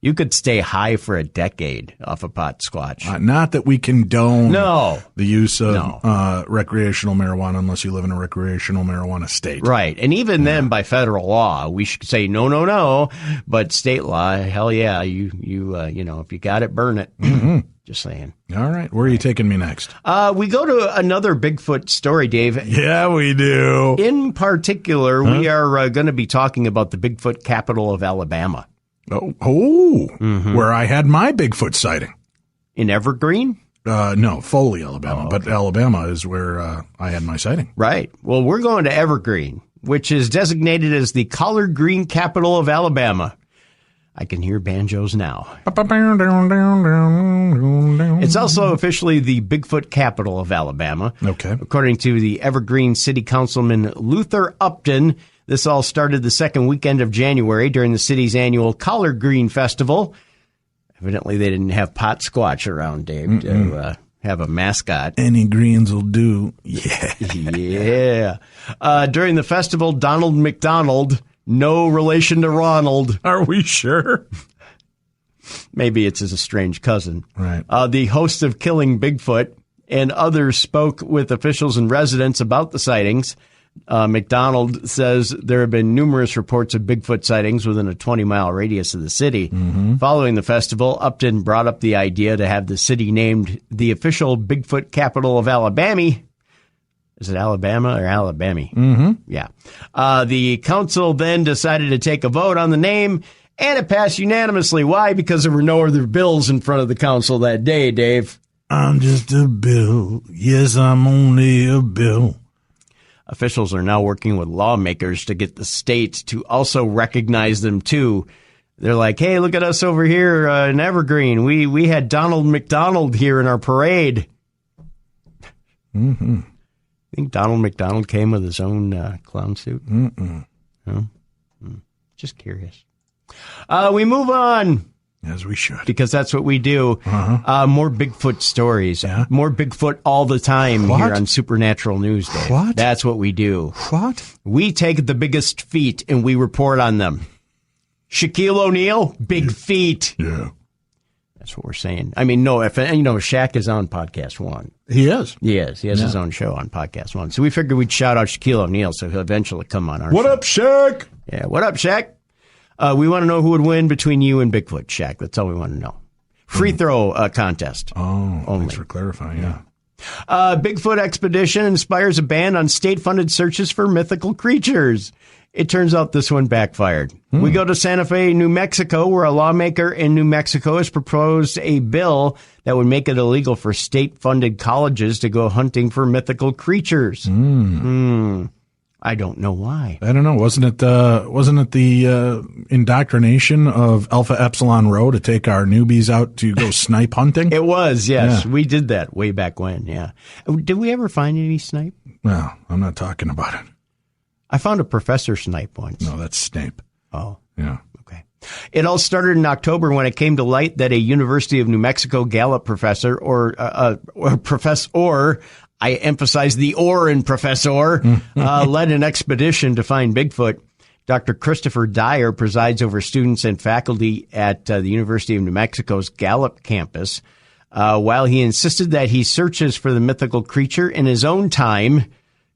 you could stay high for a decade off a pot squatch. Not that we condone No. the use of No. recreational marijuana unless you live in a recreational marijuana state. Right. And even then, by federal law, we should say no. But state law, hell yeah, you know, if you got it, burn it. Mm-hmm. Just saying. All right, where are you taking me next? We go to another Bigfoot story, Dave. Yeah, we do. In particular, we are going to be talking about the Bigfoot capital of Alabama. Where I had my Bigfoot sighting. In Evergreen? No, Foley, Alabama. But Alabama is where I had my sighting. Right. Well, we're going to Evergreen. which is designated as the collard green capital of Alabama. I can hear banjos now. It's also officially the Bigfoot capital of Alabama. Okay. According to the Evergreen City Councilman Luther Upton, this all started the second weekend of January during the city's annual Collard Green Festival. Evidently, they didn't have pot squatch around, Dave, to have a mascot. Any greens will do. Yeah. Yeah. During the festival, Donald McDonald, no relation to Ronald. Are we sure? Maybe it's his estranged cousin. Right. The host of Killing Bigfoot and others spoke with officials and residents about the sightings. McDonald says there have been numerous reports of Bigfoot sightings within a 20-mile radius of the city. Following the festival, Upton brought up the idea to have the city named the official Bigfoot capital of Alabama. Is it Alabama or Alabama? Yeah. The council then decided to take a vote on the name, and it passed unanimously. Why? Because there were no other bills in front of the council that day, Dave. I'm just a bill. Yes, I'm only a bill. Officials are now working with lawmakers to get the state to also recognize them, too. They're like, hey, look at us over here in Evergreen. We had Donald McDonald here in our parade. I think Donald McDonald came with his own clown suit. No? Just curious. We move on. As we should. Because that's what we do. More Bigfoot stories. Yeah. More Bigfoot all the time here on Supernatural News Day. What? That's what we do. What? We take the biggest feet and we report on them. Shaquille O'Neal, big feet. Yeah. That's what we're saying. I mean, no, Shaq is on Podcast One. He is. He is. He has his own show on Podcast One. So we figured we'd shout out Shaquille O'Neal so he'll eventually come on our show. What up, Shaq? Yeah, what up, Shaq? We want to know who would win between you and Bigfoot, Shaq. That's all we want to know. Free throw contest. Oh, only. Thanks for clarifying, yeah. Bigfoot expedition inspires a ban on state-funded searches for mythical creatures. It turns out this one backfired. We go to Santa Fe, New Mexico, where a lawmaker in New Mexico has proposed a bill that would make it illegal for state-funded colleges to go hunting for mythical creatures. I don't know why. I don't know. Wasn't it the indoctrination of Alpha Epsilon Rho to take our newbies out to go snipe hunting? It was, yes. Yeah. We did that way back when, yeah. Did we ever find any snipe? No, I'm not talking about it. I found a professor snipe once. No, that's Snape. Oh. Yeah. Okay. It all started in October when it came to light that a University of New Mexico Gallup professor I emphasize the or in professor, led an expedition to find Bigfoot. Dr. Christopher Dyer presides over students and faculty at the University of New Mexico's Gallup campus. While he insisted that he searches for the mythical creature in his own time,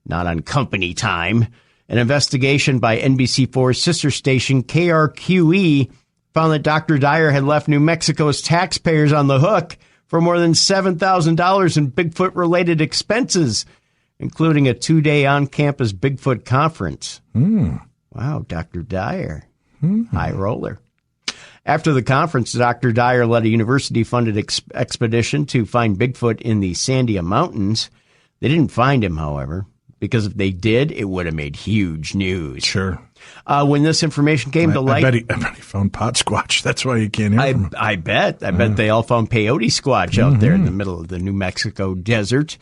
not on company time, an investigation by NBC4's sister station KRQE found that Dr. Dyer had left New Mexico's taxpayers on the hook for more than $7,000 in Bigfoot-related expenses, including a 2-day on-campus Bigfoot conference. Wow, Dr. Dyer. High roller. After the conference, Dr. Dyer led a university-funded expedition to find Bigfoot in the Sandia Mountains. They didn't find him, however, because if they did, it would have made huge news. Sure. When this information came to light, I bet he found pot squatch. That's why you can't hear from him. I bet they all found peyote squatch out there in the middle of the New Mexico desert.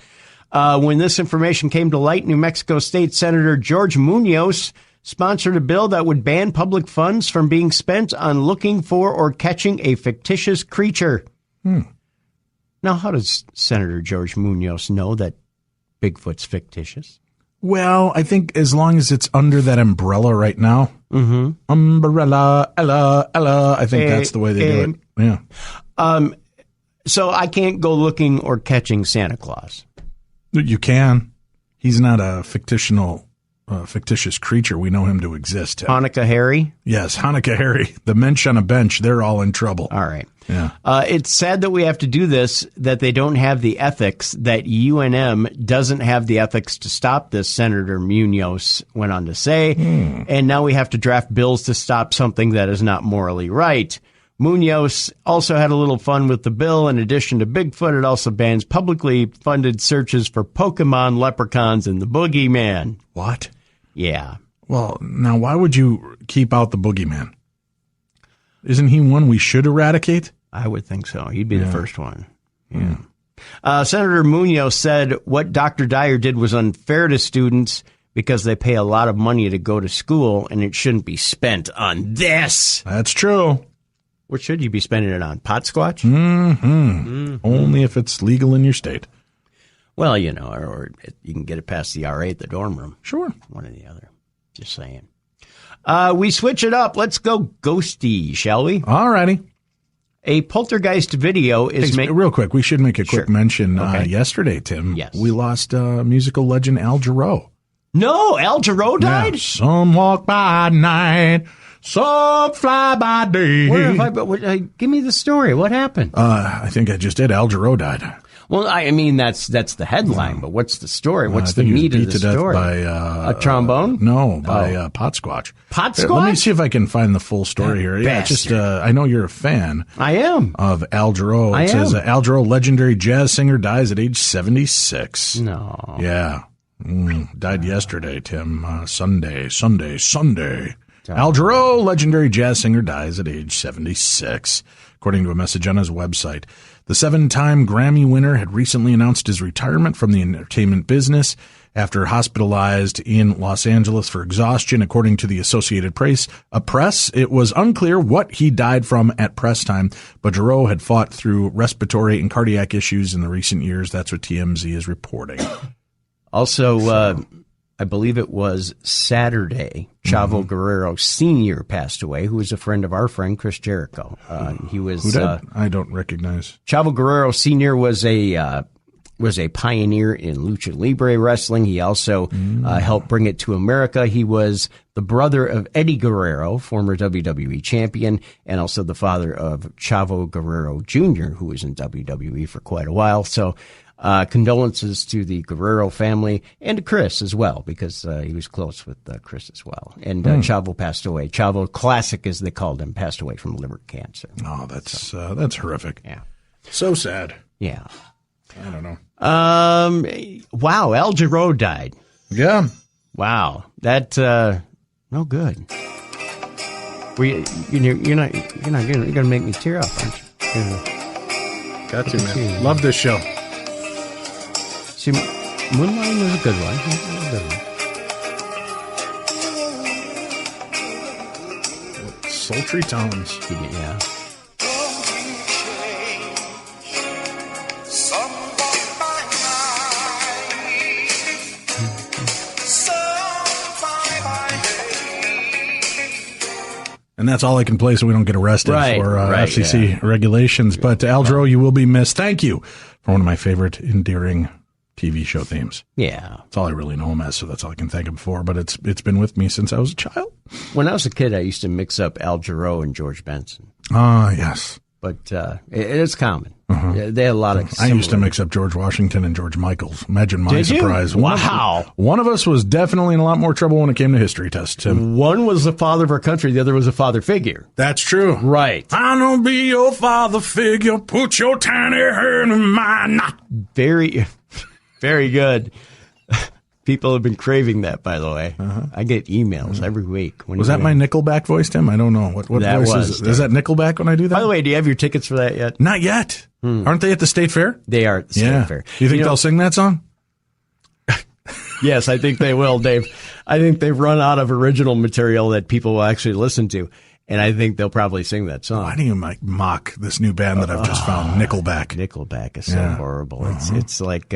When this information came to light, New Mexico State Senator George Munoz sponsored a bill that would ban public funds from being spent on looking for or catching a fictitious creature. Now, how does Senator George Munoz know that Bigfoot's fictitious? Well, I think as long as it's under that umbrella right now, umbrella, Ella, I think that's the way they do it. Yeah. So I can't go looking or catching Santa Claus. You can. He's not a fictitious creature. We know him to exist. Hanukkah Harry? Yes, Hanukkah Harry. The mensch on a bench, they're all in trouble. All right. Yeah. It's sad that we have to do this, that they don't have the ethics, that UNM doesn't have the ethics to stop this, Senator Munoz went on to say. And now we have to draft bills to stop something that is not morally right. Munoz also had a little fun with the bill. In addition to Bigfoot, it also bans publicly funded searches for Pokemon, leprechauns, and the boogeyman. What? Yeah. Well, now why would you keep out the boogeyman? Isn't he one we should eradicate? I would think so. He'd be the first one. Yeah. Senator Munoz said what Dr. Dyer did was unfair to students because they pay a lot of money to go to school, and it shouldn't be spent on this. That's true. What should you be spending it on? Pot squatch? Only if it's legal in your state. Well, or you can get it past the RA at the dorm room. Sure. One or the other. Just saying. We switch it up. Let's go ghosty, shall we? All righty. A poltergeist video is real quick, we should make a quick mention. Yesterday, Tim, we lost musical legend Al Jarreau. No, Al Jarreau died? Yeah. Some walk by night, some fly by day. Where have give me the story. What happened? I think I just did. Al Jarreau died. Well, I mean, that's the headline, but what's the story? What's the meat of the story? By, a trombone? No, by pot squatch. Pot squatch? Let me see if I can find the full story here. Yeah, just I know you're a fan. I am. Of Al Jarreau. It says Al Jarreau, legendary jazz singer, dies at age 76. No. Yeah. Died yesterday, Tim. Sunday. Al Jarreau, legendary jazz singer, dies at age 76, according to a message on his website. The 7-time Grammy winner had recently announced his retirement from the entertainment business after hospitalized in Los Angeles for exhaustion, according to the Associated Press. It was unclear what he died from at press time, but Jarreau had fought through respiratory and cardiac issues in the recent years. That's what TMZ is reporting. Also, I believe it was Saturday, Chavo Guerrero Sr. passed away, who was a friend of our friend Chris Jericho. He was. Who did? I don't recognize. Chavo Guerrero Sr. was a pioneer in lucha libre wrestling. He also helped bring it to America. He was the brother of Eddie Guerrero, former WWE champion, and also the father of Chavo Guerrero Jr., who was in WWE for quite a while. So. Condolences to the Guerrero family and to Chris as well, because he was close with Chris as well. And Chavo passed away. Chavo Classic, as they called him, passed away from liver cancer. Oh, that's horrific. Yeah. So sad. Yeah. I don't know. Wow, Al Jarreau died. Yeah. Wow. That no good. You're gonna make me tear up, aren't you? Got to, man. Love this show. See, Moonlighting was a good one. Sultry tones. Yeah. And that's all I can play so we don't get arrested for FCC regulations. But Al Jarreau, you will be missed. Thank you for one of my favorite endearing TV show themes. Yeah. That's all I really know him as, so that's all I can thank him for. But it's been with me since I was a child. When I was a kid, I used to mix up Al Jarreau and George Benson. Ah, yes. But it's common. They had a lot of I used to mix up George Washington and George Michaels. Imagine my surprise. Wow. One of us was definitely in a lot more trouble when it came to history tests, Tim. One was the father of our country. The other was a father figure. That's true. Right. I'm going to be your father figure. Put your tiny hand in mine. Very, very good. People have been craving that, by the way. I get emails every week. Was that my Nickelback voice, Tim? I don't know. What voice is it? Is that Nickelback when I do that? By the way, do you have your tickets for that yet? Not yet. Aren't they at the State Fair? They are at the State Fair. Do you think they'll sing that song? Yes, I think they will, Dave. I think they've run out of original material that people will actually listen to. And I think they'll probably sing that song. Why do you mock this new band that I've just found, Nickelback? Nickelback is so horrible. It's like...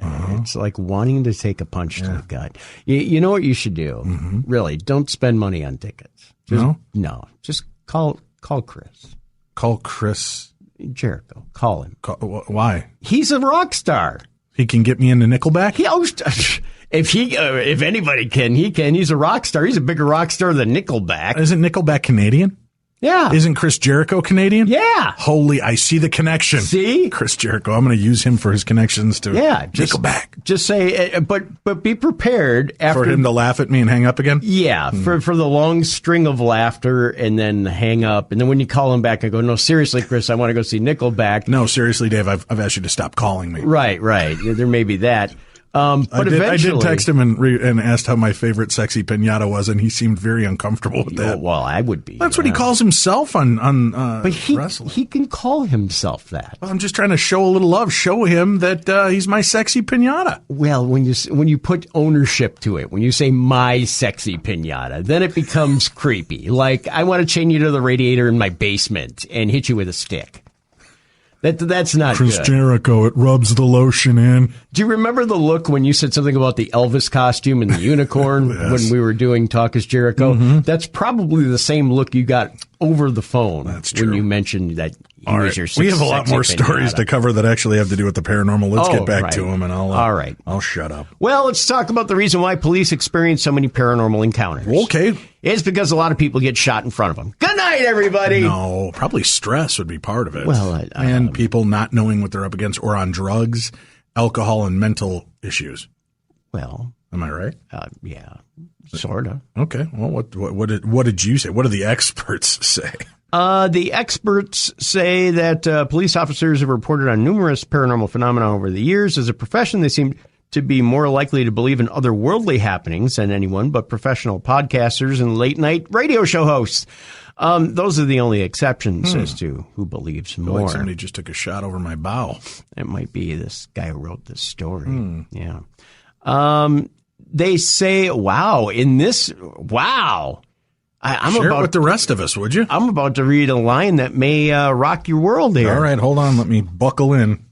It's like wanting to take a punch to the gut. You know what you should do? Really, don't spend money on tickets. No. Just call Chris. Call Chris Jericho. Call him. Why? He's a rock star. He can get me into Nickelback? If anybody can, he can. He's a rock star. He's a bigger rock star than Nickelback. Isn't Nickelback Canadian? Yeah. Isn't Chris Jericho Canadian? Yeah. Holy, I see the connection. See? Chris Jericho. I'm going to use him for his connections to Nickelback. Just say, but be prepared after. For him to laugh at me and hang up again? Yeah. For the long string of laughter and then hang up. And then when you call him back, I go, no, seriously, Chris, I want to go see Nickelback. No, seriously, Dave, I've asked you to stop calling me. Right. There may be that. But I eventually, did text him and asked how my favorite sexy pinata was, and he seemed very uncomfortable with that. Well, I would be. That's what he calls himself on but wrestling. he can call himself that. Well, I'm just trying to show a little love, show him that he's my sexy pinata. Well, when you put ownership to it, when you say my sexy pinata, then it becomes creepy. Like, I want to chain you to the radiator in my basement and hit you with a stick. That's not Chris good. Jericho, it rubs the lotion in. Do you remember the look when you said something about the Elvis costume and the unicorn Yes. when we were doing Talk is Jericho? Mm-hmm. That's probably the same look you got over the phone. That's true. When you mentioned that he was your We have a lot sexy more stories pinata. to cover that actually have to do with the paranormal. Let's get back to them, and I'll shut up. Well, let's talk about the reason why police experience so many paranormal encounters. Okay. It's because a lot of people get shot in front of them. Good night, everybody. No, probably stress would be part of it. Well, and people not knowing what they're up against, or on drugs, alcohol, and mental issues. Well, am I right? Yeah, sort of. Okay. Well, what did you say? What do the experts say? The experts say that police officers have reported on numerous paranormal phenomena over the years. As a profession, they seem to be more likely to believe in otherworldly happenings than anyone but professional podcasters and late-night radio show hosts. Those are the only exceptions as to who believes more. Like somebody just took a shot over my bow. It might be this guy who wrote this story. Yeah. They say, wow. Share it with the rest of us, would you? I'm about to read a line that may rock your world here. All right, hold on. Let me buckle in.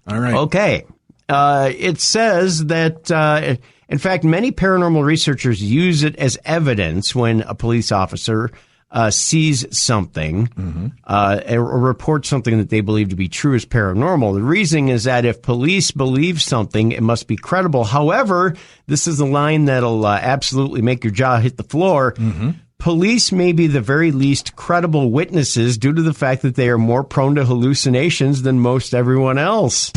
All right. Okay. It says that, in fact, many paranormal researchers use it as evidence when a police officer sees something or reports something that they believe to be true as paranormal. The reasoning is that if police believe something, it must be credible. However, this is a line that'll absolutely make your jaw hit the floor. Police may be the very least credible witnesses due to the fact that they are more prone to hallucinations than most everyone else.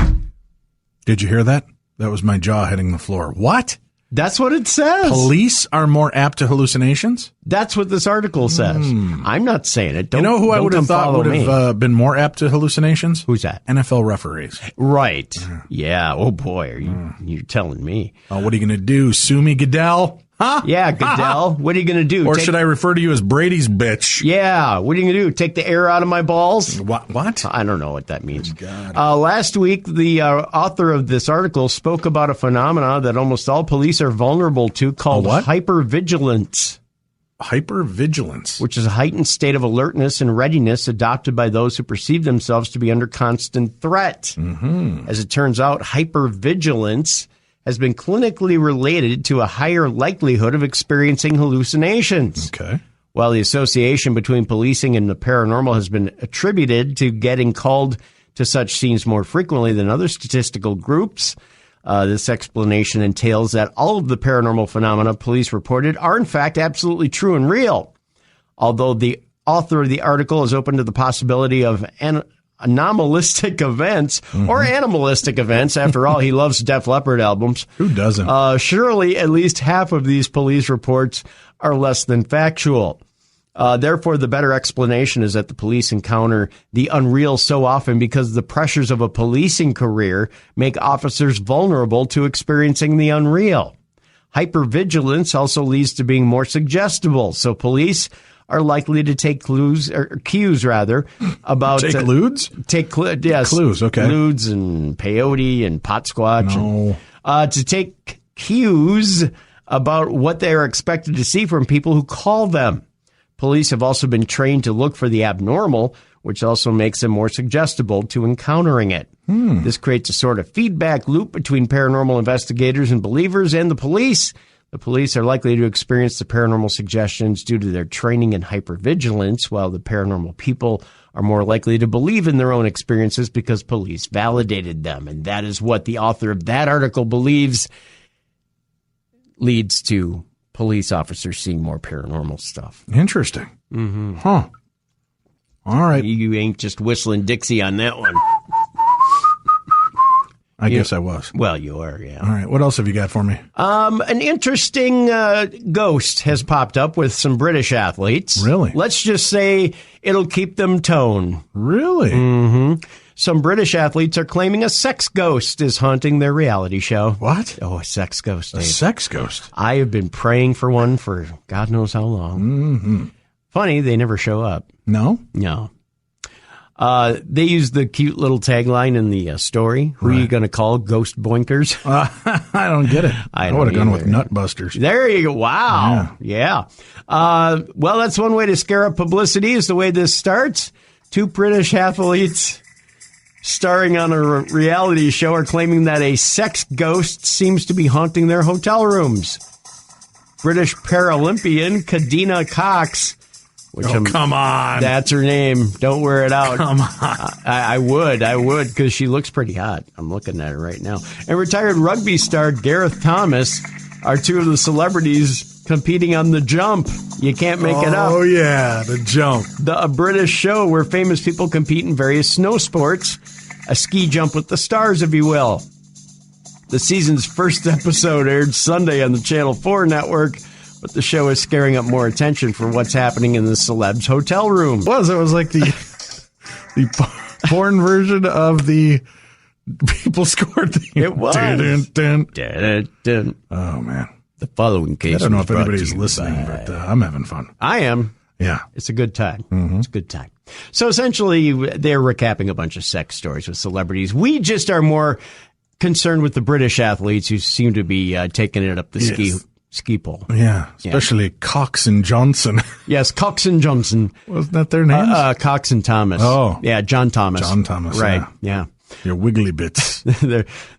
Did you hear that? That was my jaw hitting the floor. What? That's what it says. Police are more apt to hallucinations? That's what this article says. I'm not saying it. You know who I would have thought would have been more apt to hallucinations? Who's that? NFL referees. Right. Yeah. Oh, boy. You're telling me. What are you going to do? Sue me, Goodell? Huh? Yeah, Goodell. What are you going to do? Or should I refer to you as Brady's bitch? Yeah. What are you going to do? Take the air out of my balls? What? I don't know what that means. God. Last week, the author of this article spoke about a phenomena that almost all police are vulnerable to called hypervigilance. Hypervigilance. Which is a heightened state of alertness and readiness adopted by those who perceive themselves to be under constant threat. As it turns out, hypervigilance has been clinically related to a higher likelihood of experiencing hallucinations. Okay. While the association between policing and the paranormal has been attributed to getting called to such scenes more frequently than other statistical groups, this explanation entails that all of the paranormal phenomena police reported are in fact absolutely true and real. Although the author of the article is open to the possibility of anomalistic events or animalistic events. After all, he loves Def Leppard albums. Who doesn't? Surely at least half of these police reports are less than factual. Therefore, the better explanation is that the police encounter the unreal so often because the pressures of a policing career make officers vulnerable to experiencing the unreal. Hypervigilance also leads to being more suggestible, so police are likely to take cues about take lewds? Yes, clues. Okay, lewds and peyote and pot squatch. No. To take cues about what they are expected to see from people who call them. Police have also been trained to look for the abnormal, which also makes them more suggestible to encountering it. This creates a sort of feedback loop between paranormal investigators and believers and the police. The police are likely to experience the paranormal suggestions due to their training in hypervigilance, while the paranormal people are more likely to believe in their own experiences because police validated them. And that is what the author of that article believes leads to police officers seeing more paranormal stuff. Interesting. Huh. All right. You ain't just whistling Dixie on that one. I guess I was. Well, you are, yeah. All right. What else have you got for me? An interesting ghost has popped up with some British athletes. Really? Let's just say it'll keep them toned. Really? Some British athletes are claiming a sex ghost is haunting their reality show. What? Oh, a sex ghost, Dave. A sex ghost? I have been praying for one for God knows how long. Mm-hmm. Funny, they never show up. No? No. They use the cute little tagline in the story. Who are you going to call? Ghost boinkers? I don't get it. I would have gone with nutbusters. There you go. Wow. Yeah. Well, that's one way to scare up publicity is the way this starts. 2 British athletes starring on a reality show are claiming that a sex ghost seems to be haunting their hotel rooms. British Paralympian Kadina Cox. Come on. That's her name. Don't wear it out. Come on. I would, because she looks pretty hot. I'm looking at her right now. And retired rugby star Gareth Thomas are 2 of the celebrities competing on the jump. You can't make it up. Oh, yeah, the jump. A British show where famous people compete in various snow sports. A ski jump with the stars, if you will. The season's first episode aired Sunday on the Channel 4 network, but the show is scaring up more attention for what's happening in the celebs' hotel room. It was like the porn version of the People Scored theme. It was. Dun, dun, dun. Dun, dun. Oh, man. The following case. I don't know if anybody's listening, but I'm having fun. I am. Yeah. It's a good time. Mm-hmm. It's a good time. So essentially, they're recapping a bunch of sex stories with celebrities. We just are more concerned with the British athletes who seem to be taking it up the ski pole. Yeah, especially Cox and Johnson. Yes, Cox and Johnson. Wasn't that their names? Cox and Thomas. Oh. Yeah, John Thomas. John Thomas, right, yeah. Your wiggly bits.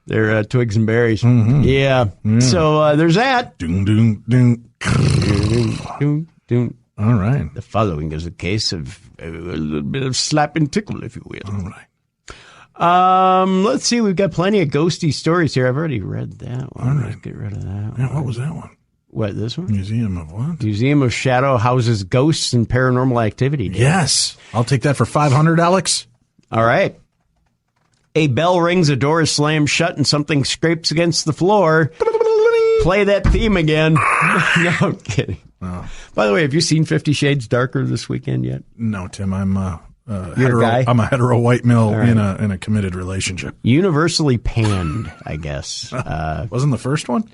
they're twigs and berries. Mm-hmm. Yeah. So there's that. Doom, doom, doom. Doom, doom. All right. The following is a case of a little bit of slap and tickle, if you will. All right. Let's see. We've got plenty of ghosty stories here. I've already read that one. All right. Let's get rid of that. Yeah, what was that one? What, this one? Museum of what? Museum of Shadow houses ghosts and paranormal activity. Yes. I'll take that for $500, Alex. All right. A bell rings, a door is slammed shut, and something scrapes against the floor. Play that theme again. No, I'm kidding. Oh. By the way, have you seen 50 Shades Darker this weekend yet? No, Tim. I'm You're a guy? I'm a hetero white male right. in a committed relationship. Universally panned, I guess. Wasn't the first one?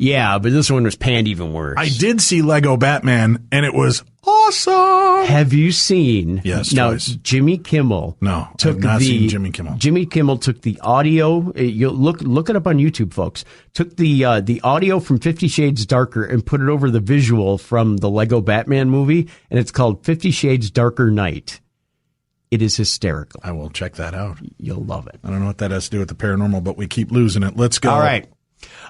Yeah, but this one was panned even worse. I did see Lego Batman, and it was awesome. Have you seen? Yes, now, twice. Jimmy Kimmel. No, I've not seen Jimmy Kimmel. Jimmy Kimmel took the audio. You look it up on YouTube, folks. Took the audio from 50 Shades Darker and put it over the visual from the Lego Batman movie, and it's called 50 Shades Darker Night. It is hysterical. I will check that out. You'll love it. I don't know what that has to do with the paranormal, but we keep losing it. Let's go. All right.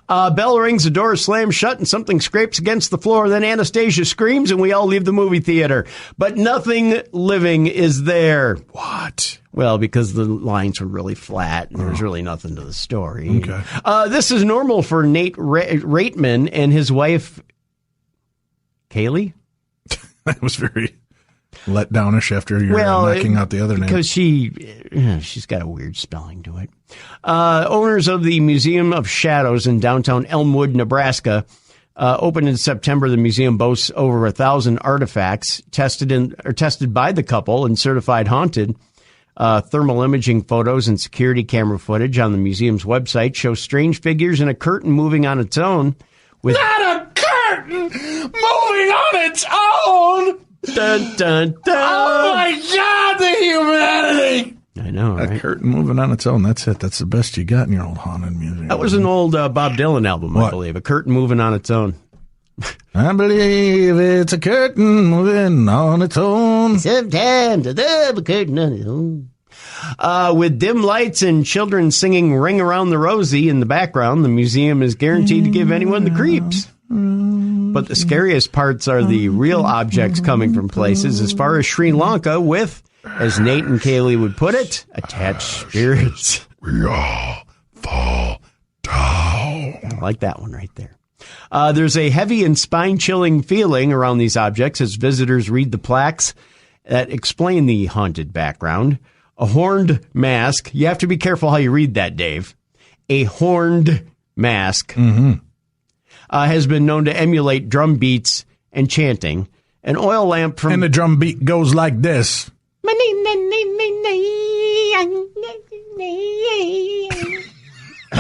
Bell rings, the door slams shut, and something scrapes against the floor. Then Anastasia screams, and we all leave the movie theater. But nothing living is there. What? Well, because the lines were really flat, and there's really nothing to the story. Okay. This is normal for Nate Reitman and his wife, Kaylee. That was very let downish after you're knocking out the other name. Because she's got a weird spelling to it. Owners of the Museum of Shadows in downtown Elmwood, Nebraska, opened in September. The museum boasts over 1,000 artifacts tested by the couple and certified haunted. Thermal imaging photos and security camera footage on the museum's website show strange figures and a curtain moving on its own. Not a curtain moving on its own. Dun, dun, dun. Oh my God, the humanity! I know, right? A curtain moving on its own. That's it. That's the best you got in your old haunted museum. That was an old Bob Dylan album, I believe. A curtain moving on its own. I believe it's a curtain moving on its own. Sometimes a curtain on its own. With dim lights and children singing Ring Around the Rosie in the background, the museum is guaranteed to give anyone the creeps. But the scariest parts are the real objects coming from places as far as Sri Lanka with, as Nate and Kaylee would put it, attached spirits. We all fall down. I like that one right there. There's a heavy and spine-chilling feeling around these objects as visitors read the plaques that explain the haunted background. A horned mask. You have to be careful how you read that, Dave. A horned mask. Mm-hmm. Has been known to emulate drum beats and chanting. An oil lamp from... And the drum beat goes like this.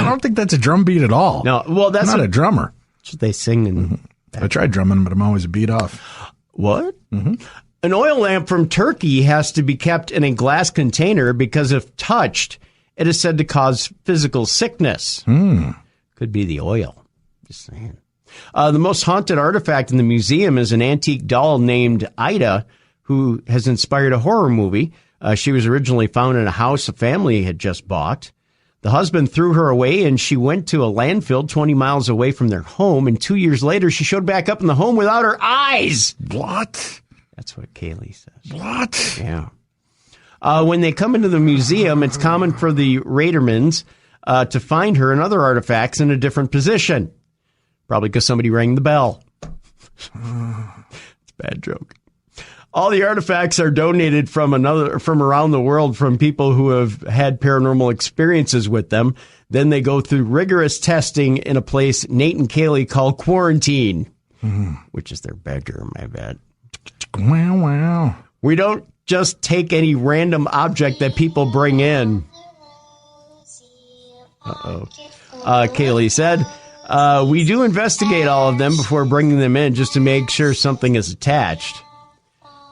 don't think that's a drum beat at all. No, well, that's I'm not a drummer. That's what they sing. In I tried drumming, but I'm always a beat off. What? Mm-hmm. An oil lamp from Turkey has to be kept in a glass container because if touched, it is said to cause physical sickness. Could be the oil. Just saying. The most haunted artifact in the museum is an antique doll named Ida, who has inspired a horror movie. She was originally found in a house a family had just bought. The husband threw her away, and she went to a landfill 20 miles away from their home. And 2 years later, she showed back up in the home without her eyes. What? That's what Kaylee says. What? Yeah. When they come into the museum, it's common for the Radermans to find her and other artifacts in a different position. Probably because somebody rang the bell. It's a bad joke. All the artifacts are donated from around the world from people who have had paranormal experiences with them. Then they go through rigorous testing in a place Nate and Kaylee call quarantine, which is their bedroom, I bet. Wow. We don't just take any random object that people bring in. Kaylee said, we do investigate all of them before bringing them in just to make sure something is attached.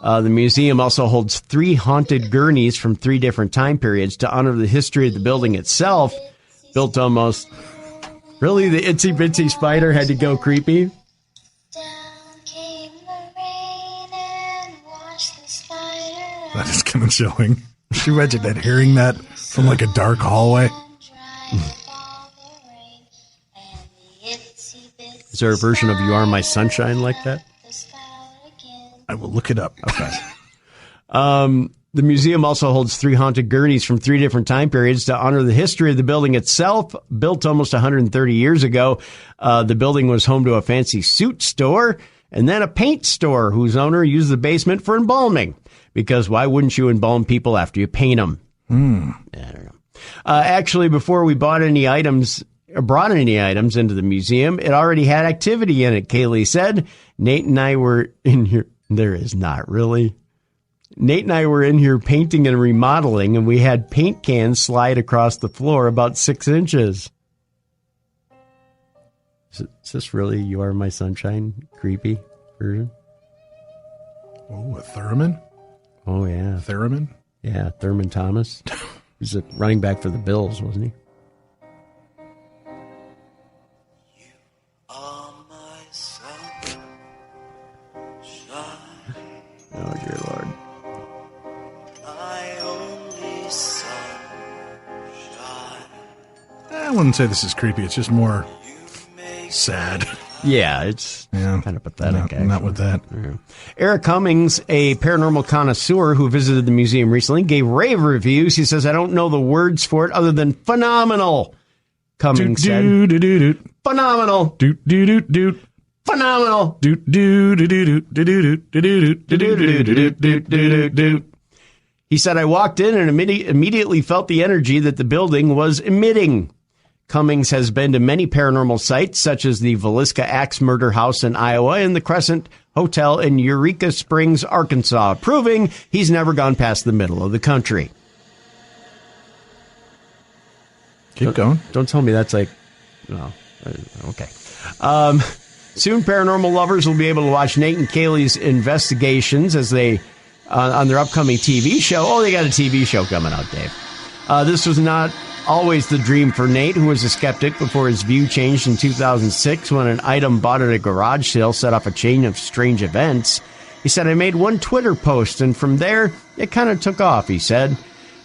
The museum also holds 3 haunted gurneys from 3 different time periods to honor the history of the building itself. Built almost... Really? The itsy bitsy spider had to go creepy? That is kind of chilling. Can you imagine that, hearing that from like a dark hallway? Is there a version of You Are My Sunshine like that? I will look it up. Okay. The museum also holds 3 haunted gurneys from 3 different time periods to honor the history of the building itself. Built almost 130 years ago, the building was home to a fancy suit store and then a paint store whose owner used the basement for embalming. Because why wouldn't you embalm people after you paint them? I don't know. Actually, before we brought any items into the museum, it already had activity in it, Kaylee said. Nate and I were in here. There is not, really. Nate and I were in here painting and remodeling, and we had paint cans slide across the floor about 6 inches. Is this really You Are My Sunshine creepy version? Oh, a theremin? Oh, yeah. Theremin? Yeah, Thurman Thomas. He's a running back for the Bills, wasn't he? Oh, dear Lord. I wouldn't say this is creepy. It's just more sad. Yeah, it's kind of pathetic. Not with that. Yeah. Eric Cummings, a paranormal connoisseur who visited the museum recently, gave rave reviews. He says, I don't know the words for it other than phenomenal. Cummings said. Phenomenal. Phenomenal. He said, I walked in and immediately felt the energy that the building was emitting. Cummings has been to many paranormal sites, such as the Villisca Axe Murder House in Iowa and the Crescent Hotel in Eureka Springs, Arkansas, proving he's never gone past the middle of the country. Keep going. Don't tell me that's like, no, okay. Soon, paranormal lovers will be able to watch Nate and Kaylee's investigations as they on their upcoming TV show. Oh, they got a TV show coming out, Dave. This was not always the dream for Nate, who was a skeptic before his view changed in 2006 when an item bought at a garage sale set off a chain of strange events. He said, I made one Twitter post, and from there, it kind of took off, he said.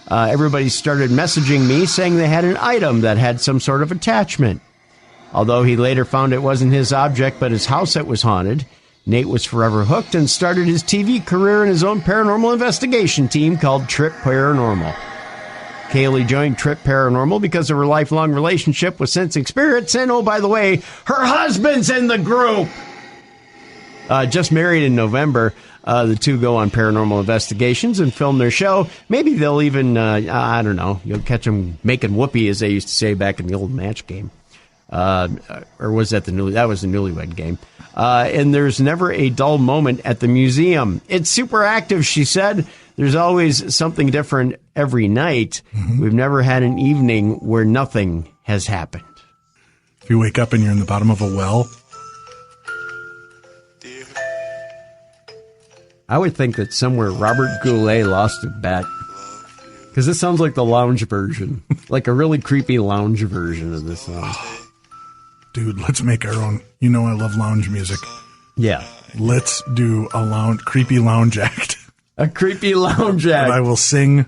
Everybody started messaging me saying they had an item that had some sort of attachment. Although he later found it wasn't his object, but his house that was haunted, Nate was forever hooked and started his TV career in his own paranormal investigation team called Trip Paranormal. Kaylee joined Trip Paranormal because of her lifelong relationship with sensing spirits, and oh, by the way, her husband's in the group! Just married in November, the two go on paranormal investigations and film their show. Maybe they'll even, I don't know, you'll catch them making whoopee, as they used to say back in the old Match game. Or was that that was the Newlywed Game. And there's never a dull moment at the museum. It's super active, she said. There's always something different every night. Mm-hmm. We've never had an evening where nothing has happened. If you wake up and you're in the bottom of a well. I would think that somewhere Robert Goulet lost a bet. Because this sounds like the lounge version. Like a really creepy lounge version of this song. Dude, let's make our own. You know I love lounge music. Yeah. Let's do a creepy lounge act. A creepy lounge act. And I will sing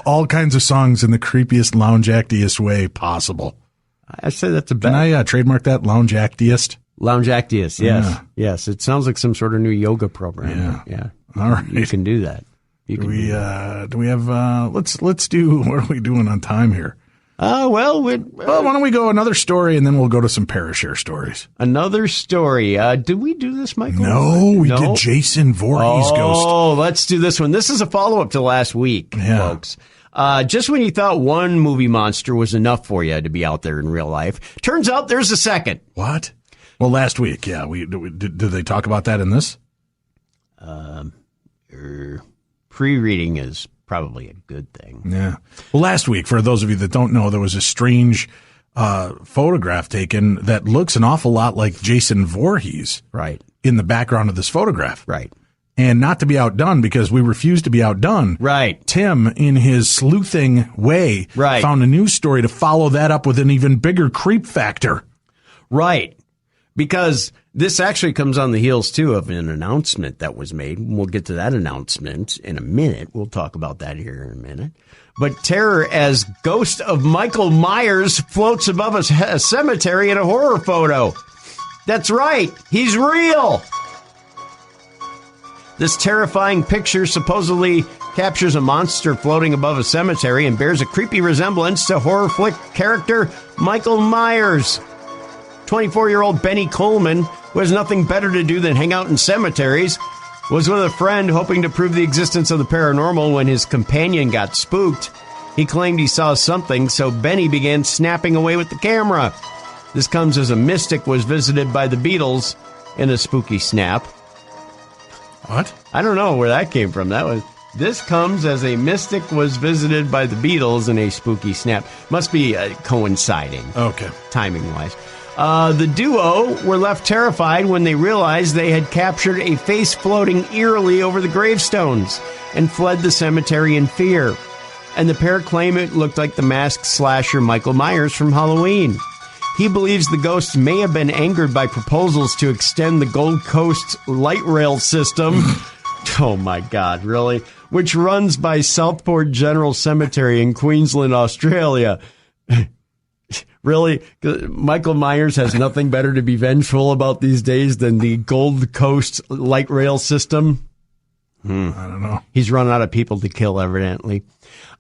all kinds of songs in the creepiest lounge actiest way possible. I say that's a bet. Can I trademark that, lounge actiest? Lounge actiest, yes. Yeah. Yes, it sounds like some sort of new yoga program. Yeah. All right. You can do that. Do we have, let's do, what are we doing on time here? Well, why don't we go another story and then we'll go to some Parashare stories. Another story. Did we do this, Michael? No, we did Jason Voorhees Ghost. Oh, let's do this one. This is a follow-up to last week, folks. Just when you thought one movie monster was enough for you to be out there in real life, turns out there's a second. What? Well, last week, yeah. Did they talk about that in this? Pre-reading is probably a good thing. Yeah. Well, last week, for those of you that don't know, there was a strange photograph taken that looks an awful lot like Jason Voorhees. Right. In the background of this photograph. Right. And not to be outdone, because we refuse to be outdone. Right. Tim, in his sleuthing way, found a news story to follow that up with an even bigger creep factor. Right. Because this actually comes on the heels, too, of an announcement that was made. We'll get to that announcement in a minute. We'll talk about that here in a minute. But terror as ghost of Michael Myers floats above a cemetery in a horror photo. That's right. He's real. This terrifying picture supposedly captures a monster floating above a cemetery and bears a creepy resemblance to horror flick character Michael Myers. 24-year-old Benny Coleman, who has nothing better to do than hang out in cemeteries, was with a friend hoping to prove the existence of the paranormal when his companion got spooked. He claimed he saw something, so Benny began snapping away with the camera. This comes as a mystic was visited by the Beatles in a spooky snap. What? I don't know where that came from. This comes as a mystic was visited by the Beatles in a spooky snap. Must be coinciding. Okay. Timing-wise. The duo were left terrified when they realized they had captured a face floating eerily over the gravestones and fled the cemetery in fear. And the pair claim it looked like the masked slasher Michael Myers from Halloween. He believes the ghost may have been angered by proposals to extend the Gold Coast light rail system. Oh my God, really? Which runs by Southport General Cemetery in Queensland, Australia. Really? Michael Myers has nothing better to be vengeful about these days than the Gold Coast light rail system? I don't know. He's run out of people to kill, evidently.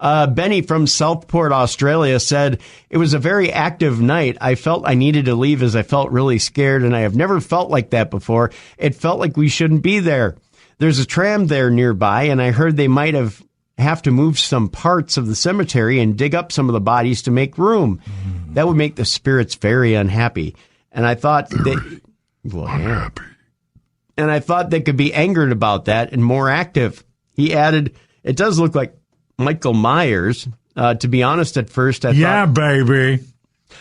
Benny from Southport, Australia said, "It was a very active night. I felt I needed to leave as I felt really scared, and I have never felt like that before. It felt like we shouldn't be there. There's a tram there nearby, and I heard they might have to move some parts of the cemetery and dig up some of the bodies to make room. That would make the spirits very unhappy. And I thought unhappy. And I thought they could be angered about that and more active." He added, "It does look like Michael Myers. To be honest, at first I thought..." Yeah, baby.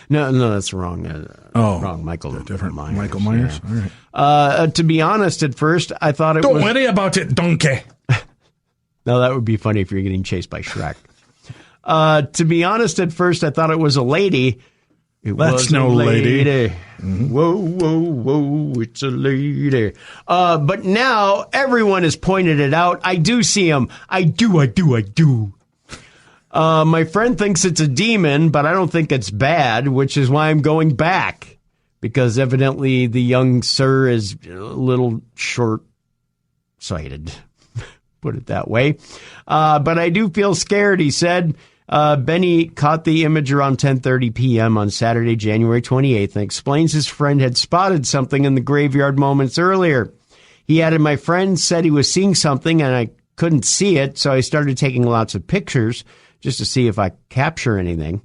No, that's wrong. Wrong. Michael. Different Myers. Michael Myers. Yeah. All right. To be honest, at first I thought it was... Don't worry about it, donkey. No, that would be funny if you're getting chased by Shrek. To be honest, at first I thought it was a lady. That's no lady. Mm-hmm. Whoa, whoa, whoa, it's a lady. But now everyone has pointed it out. I do see him. I do. My friend thinks it's a demon, but I don't think it's bad, which is why I'm going back. Because evidently the young sir is a little short-sighted. Put it that way. But I do feel scared, he said. Benny caught the image around 10:30 p.m. on Saturday, January 28th, and explains his friend had spotted something in the graveyard moments earlier. He added, "My friend said he was seeing something, and I couldn't see it, so I started taking lots of pictures just to see if I capture anything.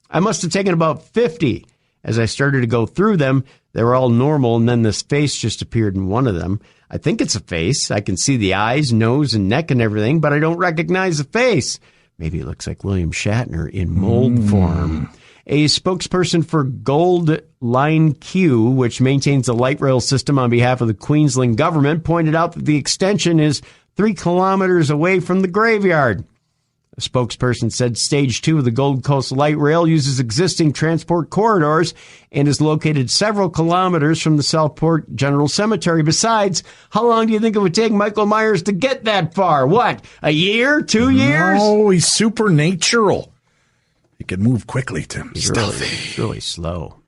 I must have taken about 50. As I started to go through them, they were all normal, and then this face just appeared in one of them. I think it's a face. I can see the eyes, nose, and neck and everything, but I don't recognize the face. Maybe it looks like William Shatner in mold form. A spokesperson for Gold Line Q, which maintains the light rail system on behalf of the Queensland government, pointed out that the extension is 3 kilometers away from the graveyard. A spokesperson said Stage 2 of the Gold Coast Light Rail uses existing transport corridors and is located several kilometers from the Southport General Cemetery. Besides, how long do you think it would take Michael Myers to get that far? What, a year, 2 years? No, he's supernatural. He can move quickly, Tim. He's really slow.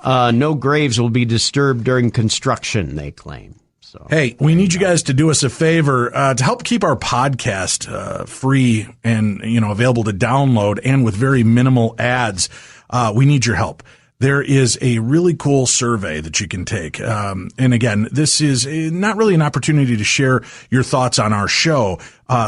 No graves will be disturbed during construction, they claim. So, hey, we need you guys to do us a favor to help keep our podcast free and available to download and with very minimal ads. We need your help. There is a really cool survey that you can take. And again, this is not really an opportunity to share your thoughts on our show.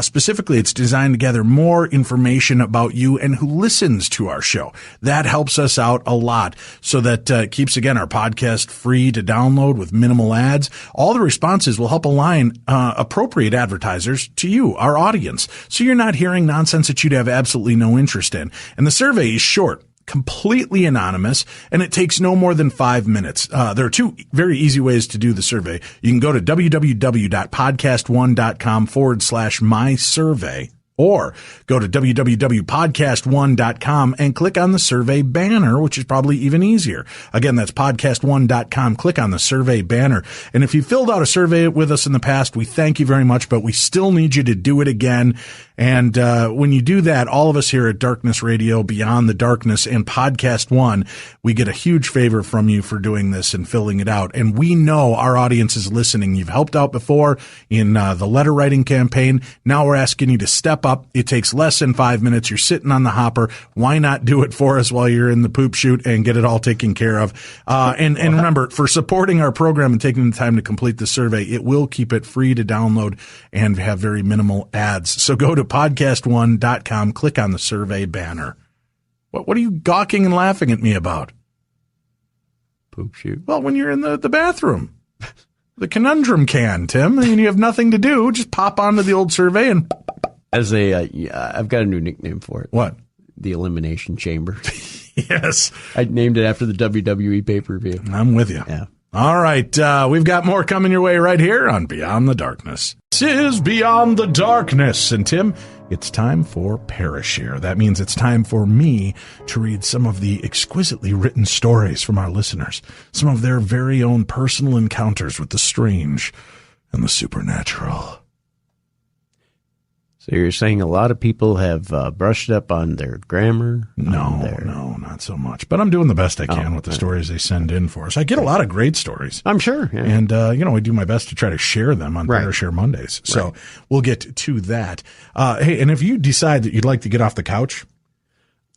Specifically, it's designed to gather more information about you and who listens to our show. That helps us out a lot. So that keeps, again, our podcast free to download with minimal ads. All the responses will help align appropriate advertisers to you, our audience. So you're not hearing nonsense that you'd have absolutely no interest in. And the survey is short, completely anonymous, and it takes no more than 5 minutes. There are 2 very easy ways to do the survey. You can go to www.podcast1.com/mysurvey, or go to www.podcast1.com and click on the survey banner, which is probably even easier. Again, that's podcast1.com. Click on the survey banner. And if you filled out a survey with us in the past, we thank you very much, but we still need you to do it again. And when you do that, all of us here at Darkness Radio, Beyond the Darkness, and Podcast One, we get a huge favor from you for doing this and filling it out. And we know our audience is listening. You've helped out before in the letter writing campaign. Now we're asking you to step up. It takes less than 5 minutes. You're sitting on the hopper. Why not do it for us while you're in the poop chute and get it all taken care of? And remember, for supporting our program and taking the time to complete the survey, it will keep it free to download and have very minimal ads. So go to podcast1.com, click on the survey banner. What are you gawking and laughing at me about? Poop chute. Well, when you're in the bathroom. The conundrum can, Tim, and you have nothing to do, just pop onto the old survey and... I've got a new nickname for it. What? The Elimination Chamber. Yes. I named it after the WWE pay-per-view. I'm with you. Yeah. All right. We've got more coming your way right here on Beyond the Darkness. This is Beyond the Darkness. And Tim, it's time for Parashare. That means it's time for me to read some of the exquisitely written stories from our listeners, some of their very own personal encounters with the strange and the supernatural. So you're saying a lot of people have brushed up on their grammar? No, not so much. But I'm doing the best I can with the stories they send in for us. I get a lot of great stories. I'm sure. Yeah. And, I do my best to try to share them on Parashare Mondays. So we'll get to that. Hey, and if you decide that you'd like to get off the couch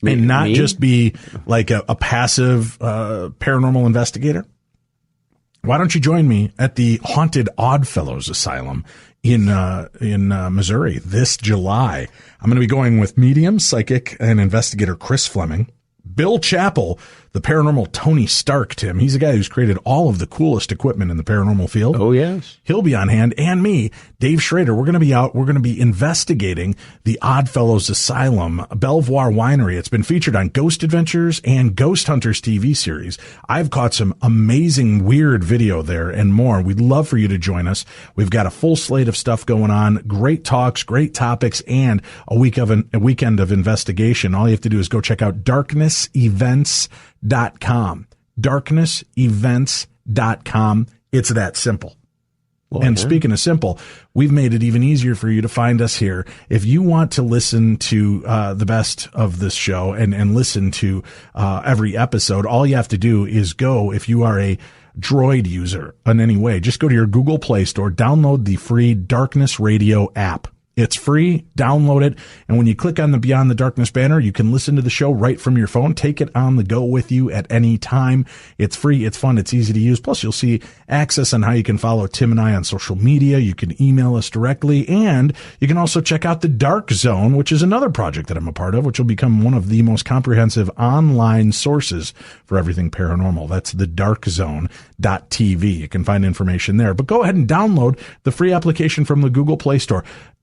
and not just be like a passive paranormal investigator, why don't you join me at the Haunted Oddfellows Asylum in Missouri this July? I'm going to be going with medium, psychic, and investigator Chris Fleming, Bill Chappell, the paranormal Tony Stark, Tim. He's the guy who's created all of the coolest equipment in the paranormal field. Oh, yes. He'll be on hand. And me, Dave Schrader. We're going to be out. We're going to be investigating the Oddfellows Asylum, Belvoir Winery. It's been featured on Ghost Adventures and Ghost Hunters TV series. I've caught some amazing, weird video there and more. We'd love for you to join us. We've got a full slate of stuff going on, great talks, great topics, and a weekend of investigation. All you have to do is go check out darknessevents.com. Darknessevents.com. It's that simple. Well, and speaking of simple, we've made it even easier for you to find us here. If you want to listen to the best of this show and listen to every episode, all you have to do is go, if you are a Droid user in any way, just go to your Google Play Store, download the free Darkness Radio app. It's free. Download it. And when you click on the Beyond the Darkness banner, you can listen to the show right from your phone. Take it on the go with you at any time. It's free. It's fun. It's easy to use. Plus, you'll see access on how you can follow Tim and I on social media. You can email us directly. And you can also check out the Dark Zone, which is another project that I'm a part of, which will become one of the most comprehensive online sources for everything paranormal. That's the darkzone.tv. You can find information there. But go ahead and download the free application from the Google Play Store.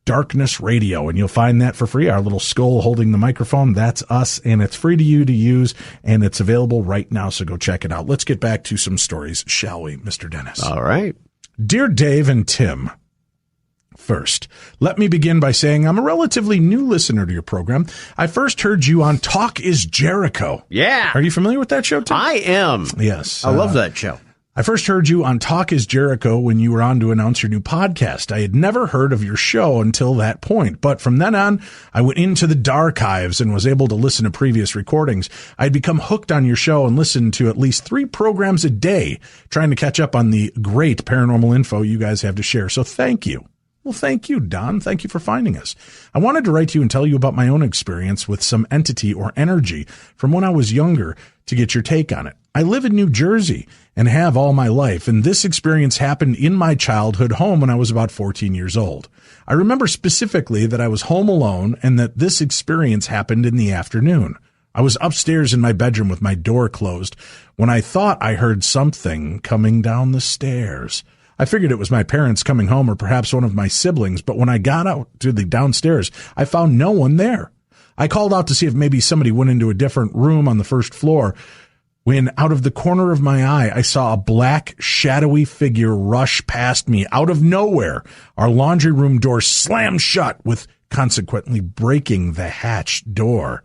Darkness Radio, and you'll find that for free. Our little skull holding the microphone, that's us, and it's free to you to use, and it's available right now, so go check it out. Let's get back to some stories, shall we, Mr. Dennis? All right. Dear Dave and Tim, first, let me begin by saying I'm a relatively new listener to your program. I first heard you on Talk is Jericho. Yeah. Are you familiar with that show, Tim? I am. Yes. I love that show. I first heard you on Talk is Jericho when you were on to announce your new podcast. I had never heard of your show until that point, but from then on, I went into the darchives and was able to listen to previous recordings. I'd become hooked on your show and listened to at least 3 programs a day, trying to catch up on the great paranormal info you guys have to share. So thank you. Well, thank you, Don. Thank you for finding us. I wanted to write to you and tell you about my own experience with some entity or energy from when I was younger to get your take on it. I live in New Jersey and have all my life, and this experience happened in my childhood home when I was about 14 years old. I remember specifically that I was home alone and that this experience happened in the afternoon. I was upstairs in my bedroom with my door closed when I thought I heard something coming down the stairs. I figured it was my parents coming home or perhaps one of my siblings, but when I got out to the downstairs, I found no one there. I called out to see if maybe somebody went into a different room on the first floor, when out of the corner of my eye, I saw a black, shadowy figure rush past me out of nowhere. Our laundry room door slammed shut, with consequently breaking the hatch door.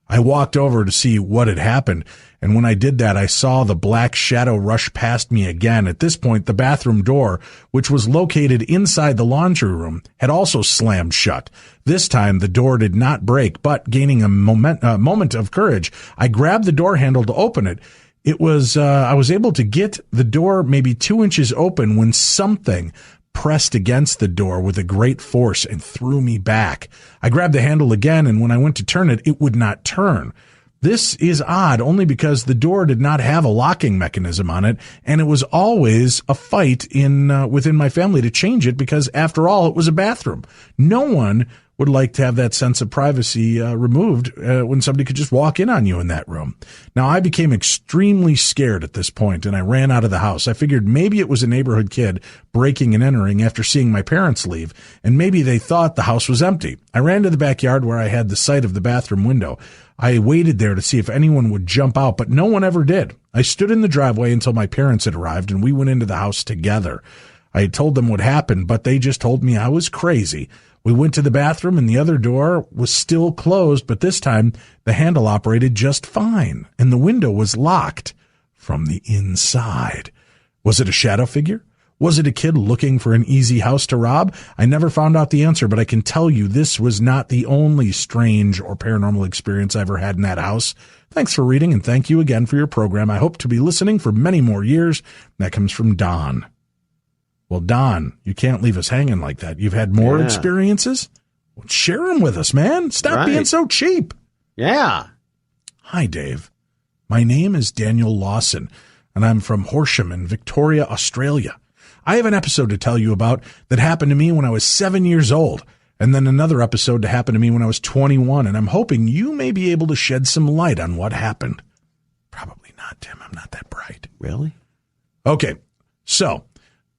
I walked over to see what had happened, and when I did that, I saw the black shadow rush past me again. At this point, the bathroom door, which was located inside the laundry room, had also slammed shut. This time, the door did not break, but gaining a moment of courage, I grabbed the door handle to open it. I was able to get the door maybe 2 inches open when something pressed against the door with a great force and threw me back. I grabbed the handle again, and when I went to turn it, it would not turn. This is odd only because the door did not have a locking mechanism on it, and it was always a fight within my family to change it because, after all, it was a bathroom. No one would like to have that sense of privacy removed when somebody could just walk in on you in that room. Now, I became extremely scared at this point, and I ran out of the house. I figured maybe it was a neighborhood kid breaking and entering after seeing my parents leave, and maybe they thought the house was empty. I ran to the backyard where I had the sight of the bathroom window. I waited there to see if anyone would jump out, but no one ever did. I stood in the driveway until my parents had arrived, and we went into the house together. I had told them what happened, but they just told me I was crazy. We went to the bathroom, and the other door was still closed, but this time the handle operated just fine, and the window was locked from the inside. Was it a shadow figure? Was it a kid looking for an easy house to rob? I never found out the answer, but I can tell you this was not the only strange or paranormal experience I ever had in that house. Thanks for reading, and thank you again for your program. I hope to be listening for many more years. That comes from Don. Well, Don, you can't leave us hanging like that. You've had more experiences? Well, share them with us, man. Stop being so cheap. Yeah. Hi, Dave. My name is Daniel Lawson, and I'm from Horsham in Victoria, Australia. I have an episode to tell you about that happened to me when I was 7 years old, and then another episode to happen to me when I was 21, and I'm hoping you may be able to shed some light on what happened. Probably not, Tim. I'm not that bright. Really? Okay, so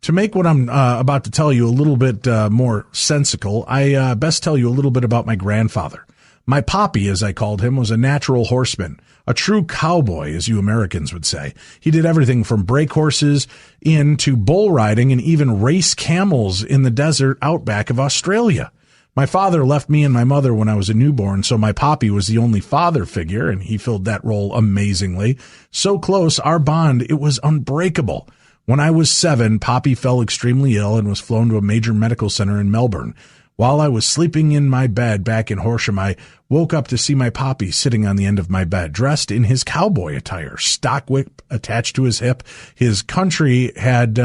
to make what I'm about to tell you a little bit more sensical, I best tell you a little bit about my grandfather. My poppy, as I called him, was a natural horseman, a true cowboy, as you Americans would say. He did everything from break horses into bull riding and even race camels in the desert outback of Australia. My father left me and my mother when I was a newborn, so my poppy was the only father figure, and he filled that role amazingly. So close, our bond, it was unbreakable. When I was 7, Poppy fell extremely ill and was flown to a major medical center in Melbourne. While I was sleeping in my bed back in Horsham, I woke up to see my Poppy sitting on the end of my bed, dressed in his cowboy attire, stock whip attached to his hip. His country had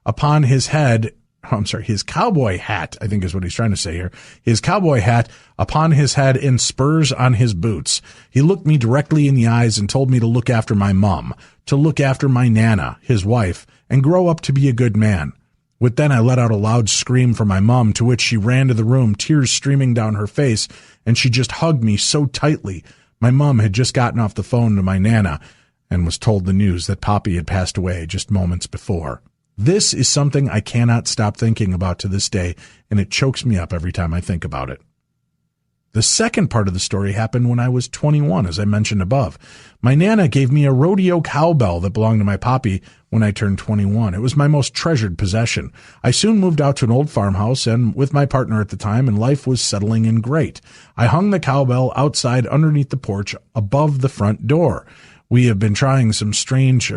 upon his head, his cowboy hat, I think is what he's trying to say here. His cowboy hat upon his head and spurs on his boots. He looked me directly in the eyes and told me to look after my mom, to look after my Nana, his wife, and grow up to be a good man. With then I let out a loud scream for my mom, to which she ran to the room, tears streaming down her face, and she just hugged me so tightly. My mom had just gotten off the phone to my Nana and was told the news that Poppy had passed away just moments before. This is something I cannot stop thinking about to this day, and it chokes me up every time I think about it. The second part of the story happened when I was 21, as I mentioned above. My Nana gave me a rodeo cowbell that belonged to my papi when I turned 21. It was my most treasured possession. I soon moved out to an old farmhouse and with my partner at the time, and life was settling in great. I hung the cowbell outside underneath the porch above the front door. We've been having some strange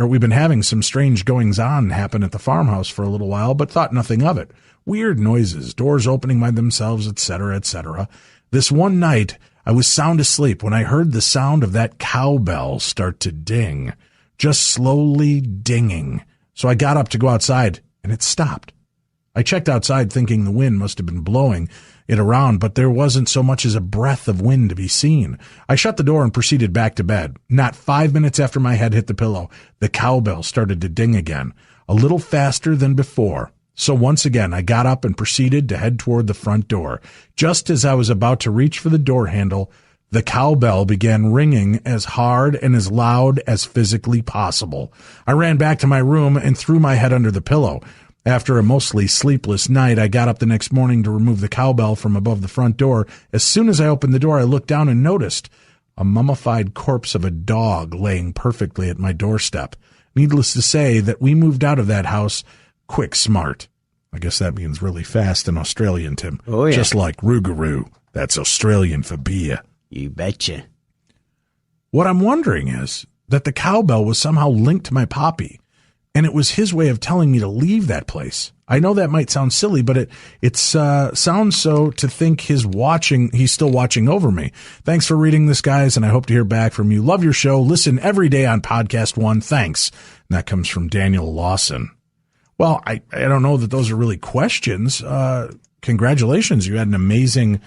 goings on happen at the farmhouse for a little while, but thought nothing of it. Weird noises, doors opening by themselves, etc., etc. This one night, I was sound asleep when I heard the sound of that cowbell start to ding, just slowly dinging. So I got up to go outside, and it stopped. I checked outside thinking the wind must have been blowing it around, but there wasn't so much as a breath of wind to be seen. I shut the door and proceeded back to bed. Not 5 minutes after my head hit the pillow, the cowbell started to ding again, a little faster than before. So once again, I got up and proceeded to head toward the front door. Just as I was about to reach for the door handle, the cowbell began ringing as hard and as loud as physically possible. I ran back to my room and threw my head under the pillow. After a mostly sleepless night, I got up the next morning to remove the cowbell from above the front door. As soon as I opened the door, I looked down and noticed a mummified corpse of a dog laying perfectly at my doorstep. Needless to say that we moved out of that house quick smart. I guess that means really fast in Australian, Tim. Oh, yeah. Just like Rougarou. That's Australian for beer. You betcha. What I'm wondering is that the cowbell was somehow linked to my papi, and it was his way of telling me to leave that place. I know that might sound silly, but it sounds so to think he's still watching over me. Thanks for reading this, guys, and I hope to hear back from you. Love your show. Listen every day on Podcast One. Thanks. And that comes from Daniel Lawson. Well, I don't know that those are really questions. Congratulations. You had an amazing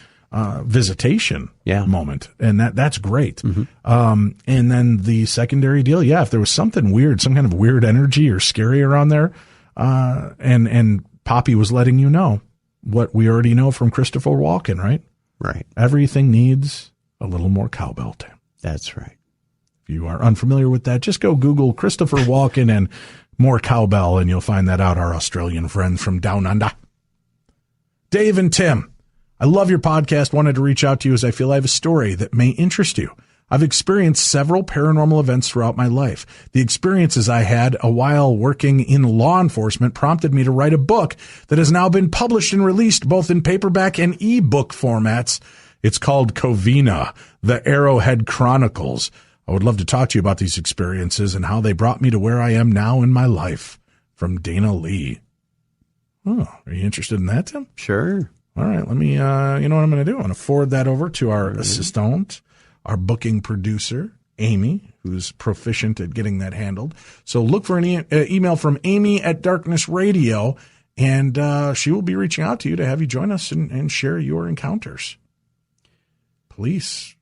visitation moment, and that's great. Mm-hmm. And then the secondary deal, if there was something weird, some kind of weird energy or scary around there, and Poppy was letting you know what we already know from Christopher Walken, right? Right. Everything needs a little more cowbell, Tim. That's right. If you are unfamiliar with that, just go Google Christopher Walken and more cowbell, and you'll find that out, our Australian friends from Down Under. Dave and Tim, I love your podcast. Wanted to reach out to you as I feel I have a story that may interest you. I've experienced several paranormal events throughout my life. The experiences I had a while working in law enforcement prompted me to write a book that has now been published and released both in paperback and e-book formats. It's called Covina, The Arrowhead Chronicles. I would love to talk to you about these experiences and how they brought me to where I am now in my life. From Dana Lee. Oh, are you interested in that, Tim? Sure. All right, let me, you know what I'm going to do? I'm going to forward that over to our assistant, our booking producer, Amy, who's proficient at getting that handled. So look for an email from Amy at Darkness Radio, and she will be reaching out to you to have you join us and share your encounters. Police.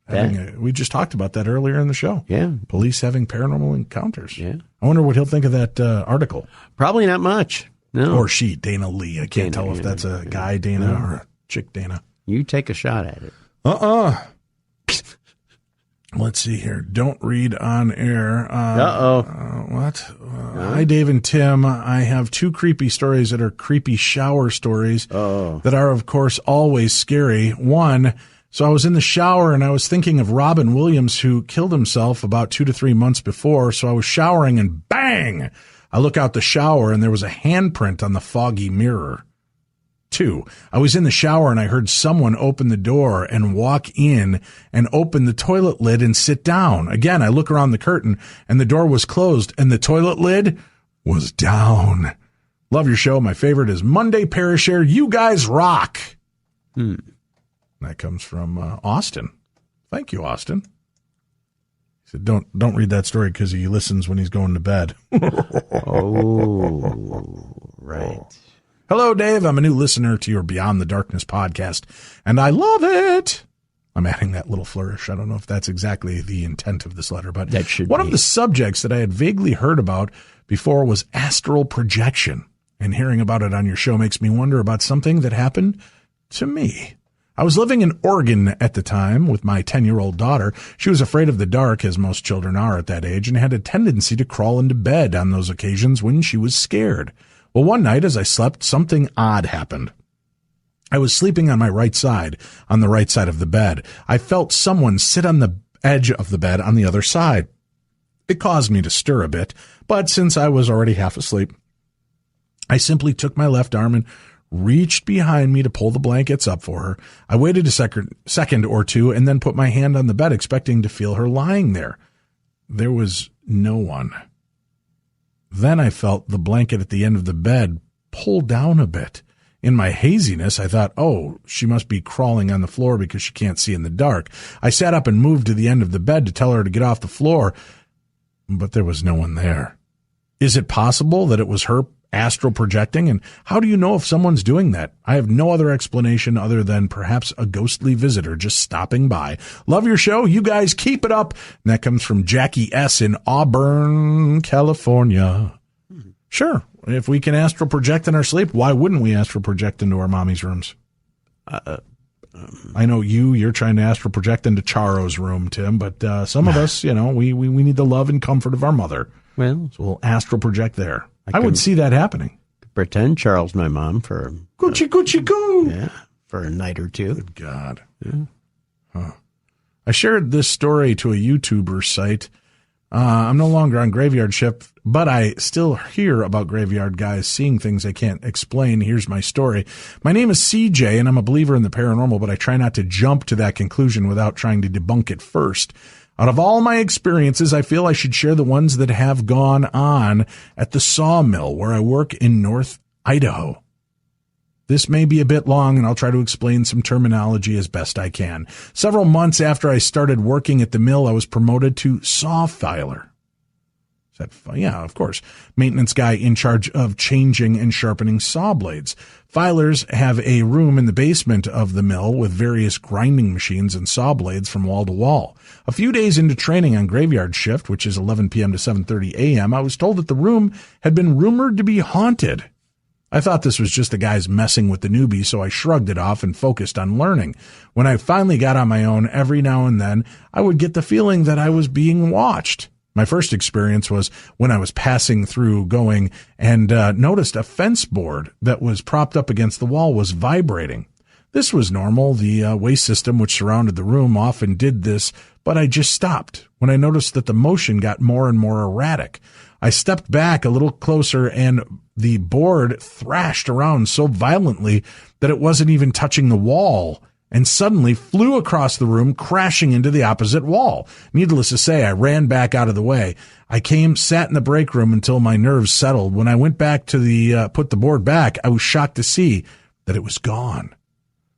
We just talked about that earlier in the show. Yeah. Police having paranormal encounters. Yeah. I wonder what he'll think of that article. Probably not much. No. Or she, Dana Lee. I can't tell if that's a guy Dana or a chick Dana. You take a shot at it. Let's see here. Don't read on air. What? Hi, Dave and Tim. I have two creepy stories that are creepy shower stories that are, of course, always scary. One, so I was in the shower and I was thinking of Robin Williams, who killed himself about 2 to 3 months before. So I was showering and bang! I look out the shower and there was a handprint on the foggy mirror. 2, I was in the shower and I heard someone open the door and walk in and open the toilet lid and sit down. Again, I look around the curtain and the door was closed and the toilet lid was down. Love your show. My favorite is Monday Parashare. You guys rock. That comes from Austin. Thank you, Austin. He said, don't read that story because he listens when he's going to bed. Right. Hello, Dave. I'm a new listener to your Beyond the Darkness podcast, and I love it. I'm adding that little flourish. I don't know if that's exactly the intent of this letter, but that should one be. Of the subjects that I had vaguely heard about before was astral projection, and hearing about it on your show makes me wonder about something that happened to me. I was living in Oregon at the time with my 10-year-old daughter. She was afraid of the dark, as most children are at that age, and had a tendency to crawl into bed on those occasions when she was scared. Well, one night as I slept, something odd happened. I was sleeping on my right side, on the right side of the bed. I felt someone sit on the edge of the bed on the other side. It caused me to stir a bit, but since I was already half asleep, I simply took my left arm and reached behind me to pull the blankets up for her. I waited a second or two and then put my hand on the bed, expecting to feel her lying there. There was no one. Then I felt the blanket at the end of the bed pull down a bit. In my haziness, I thought, oh, she must be crawling on the floor because she can't see in the dark. I sat up and moved to the end of the bed to tell her to get off the floor, but there was no one there. Is it possible that it was her astral projecting? And how do you know if someone's doing that? I have no other explanation other than perhaps a ghostly visitor just stopping by. Love your show. You guys keep it up. And that comes from Jackie S. in Auburn, California. Sure. If we can astral project in our sleep, why wouldn't we astral project into our mommy's rooms? I know you're trying to astral project into Charo's room, Tim, but some of us, we need the love and comfort of our mother. Well, so we'll astral project there. I would see that happening. Pretend Charles my mom for Gucci goo. Yeah, for a night or two. Good God. Yeah. Huh. I shared this story to a YouTuber site. I'm no longer on graveyard shift, but I still hear about graveyard guys seeing things they can't explain. Here's my story. My name is CJ, and I'm a believer in the paranormal, but I try not to jump to that conclusion without trying to debunk it first. Out of all my experiences, I feel I should share the ones that have gone on at the sawmill where I work in North Idaho. This may be a bit long, and I'll try to explain some terminology as best I can. Several months after I started working at the mill, I was promoted to saw filer. Yeah, of course. Maintenance guy in charge of changing and sharpening saw blades. Filers have a room in the basement of the mill with various grinding machines and saw blades from wall to wall. A few days into training on graveyard shift, which is 11 p.m. to 7:30 a.m., I was told that the room had been rumored to be haunted. I thought this was just the guys messing with the newbies, so I shrugged it off and focused on learning. When I finally got on my own, every now and then, I would get the feeling that I was being watched. My first experience was when I was passing through going and noticed a fence board that was propped up against the wall was vibrating. This was normal. The waste system which surrounded the room often did this, but I just stopped when I noticed that the motion got more and more erratic. I stepped back a little closer and the board thrashed around so violently that it wasn't even touching the wall and suddenly flew across the room, crashing into the opposite wall. Needless to say, I ran back out of the way. I sat in the break room until my nerves settled. When I went back to put the board back, I was shocked to see that it was gone.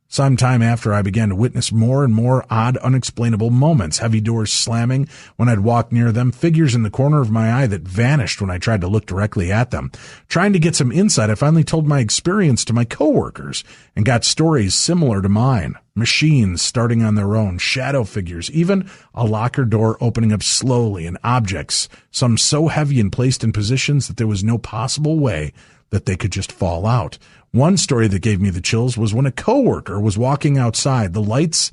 Sometime after, I began to witness more and more odd, unexplainable moments, heavy doors slamming when I'd walk near them, figures in the corner of my eye that vanished when I tried to look directly at them. Trying to get some insight, I finally told my experience to my coworkers and got stories similar to mine. Machines starting on their own, shadow figures, even a locker door opening up slowly, and objects, some so heavy and placed in positions that there was no possible way that they could just fall out. One story that gave me the chills was when a coworker was walking outside. The lights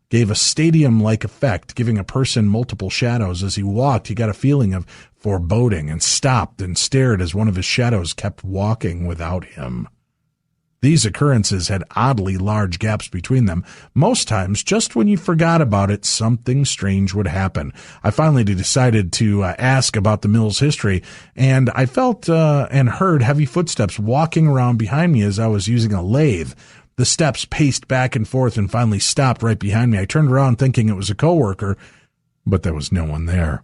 gave a stadium-like effect, giving a person multiple shadows. As he walked, he got a feeling of foreboding and stopped and stared as one of his shadows kept walking without him. These occurrences had oddly large gaps between them. Most times, just when you forgot about it, something strange would happen. I finally decided to ask about the mill's history, and I felt and heard heavy footsteps walking around behind me as I was using a lathe. The steps paced back and forth and finally stopped right behind me. I turned around thinking it was a coworker, but there was no one there.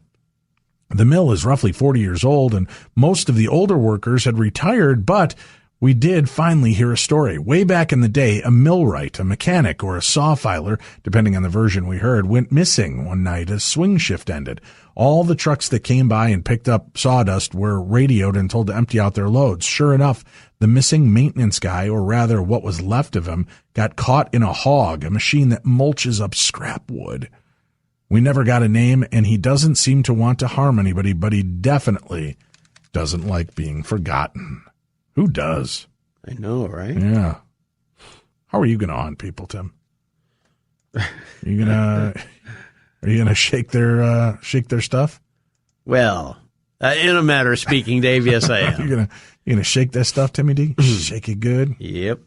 The mill is roughly 40 years old, and most of the older workers had retired, but we did finally hear a story. Way back in the day, a millwright, a mechanic, or a saw filer, depending on the version we heard, went missing one night as swing shift ended. All the trucks that came by and picked up sawdust were radioed and told to empty out their loads. Sure enough, the missing maintenance guy, or rather what was left of him, got caught in a hog, a machine that mulches up scrap wood. We never got a name, and he doesn't seem to want to harm anybody, but he definitely doesn't like being forgotten. Who does? I know, right? Yeah. How are you going to haunt people, Tim? Are you gonna shake their stuff? Well, In a matter of speaking, Dave, yes, I am. You're gonna shake that stuff, Timmy D? Shake it good? Yep.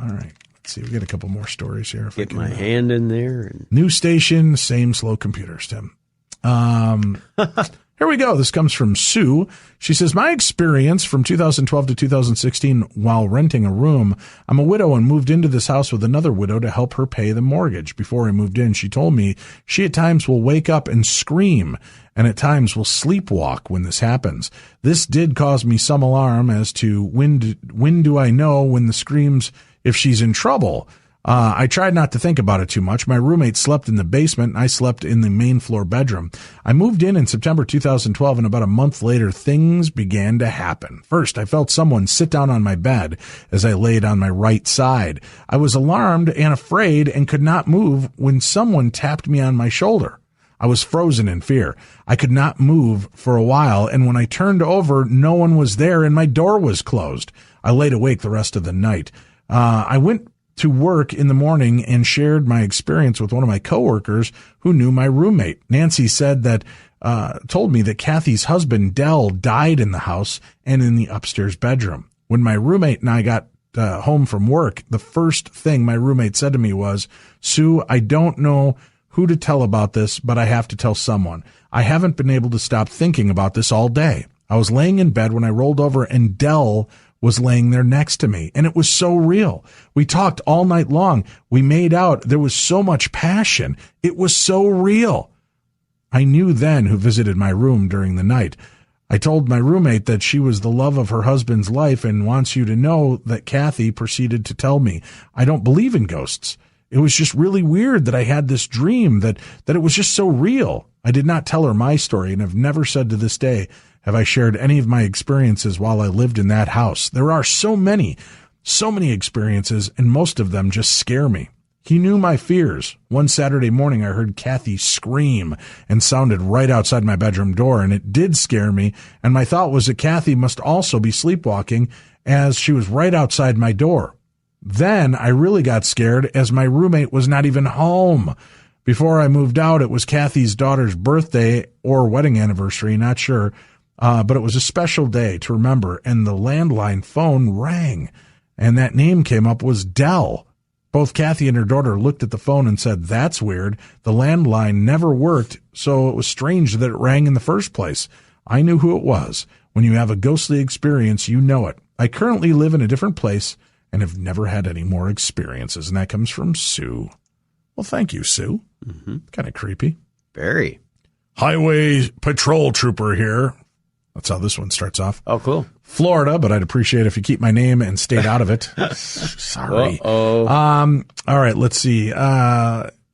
All right. Let's see. We got a couple more stories here. If Get my hand in there. And... New station, same slow computers, Tim. Here we go. This comes from Sue. She says, my experience from 2012 to 2016 while renting a room. I'm a widow and moved into this house with another widow to help her pay the mortgage. Before I moved in, she told me she at times will wake up and scream and at times will sleepwalk when this happens. This did cause me some alarm as to when do I know when the screams if she's in trouble. I tried not to think about it too much. My roommate slept in the basement, and I slept in the main floor bedroom. I moved in September 2012, and about a month later, things began to happen. First, I felt someone sit down on my bed as I laid on my right side. I was alarmed and afraid and could not move when someone tapped me on my shoulder. I was frozen in fear. I could not move for a while, and when I turned over, no one was there, and my door was closed. I laid awake the rest of the night. I went to work in the morning and shared my experience with one of my coworkers who knew my roommate. Nancy said that, told me that Kathy's husband, Dell, died in the house and in the upstairs bedroom. When my roommate and I got home from work, the first thing my roommate said to me was, Sue, I don't know who to tell about this, but I have to tell someone. I haven't been able to stop thinking about this all day. I was laying in bed when I rolled over and Dell was laying there next to me, and it was so real. We talked all night long. We made out. There was so much passion. It was so real. I knew then who visited my room during the night. I told my roommate that she was the love of her husband's life and wants you to know that Kathy proceeded to tell me, I don't believe in ghosts. It was just really weird that I had this dream, that it was just so real. I did not tell her my story and have never said to this day have I shared any of my experiences while I lived in that house. There are so many experiences, and most of them just scare me. He knew my fears. One Saturday morning, I heard Kathy scream and sounded right outside my bedroom door, and it did scare me, and my thought was that Kathy must also be sleepwalking as she was right outside my door. Then I really got scared as my roommate was not even home. Before I moved out, it was Kathy's daughter's birthday or wedding anniversary, not sure. But it was a special day to remember, and the landline phone rang, and that name came up was Dell. Both Kathy and her daughter looked at the phone and said, that's weird. The landline never worked, so it was strange that it rang in the first place. I knew who it was. When you have a ghostly experience, you know it. I currently live in a different place and have never had any more experiences, and that comes from Sue. Well, thank you, Sue. Mm-hmm. Kind of creepy. Very. Highway patrol trooper here. That's how this one starts off. Oh, cool. Florida, but I'd appreciate if you keep my name and state out of it. Sorry. Uh-oh. All right, let's see.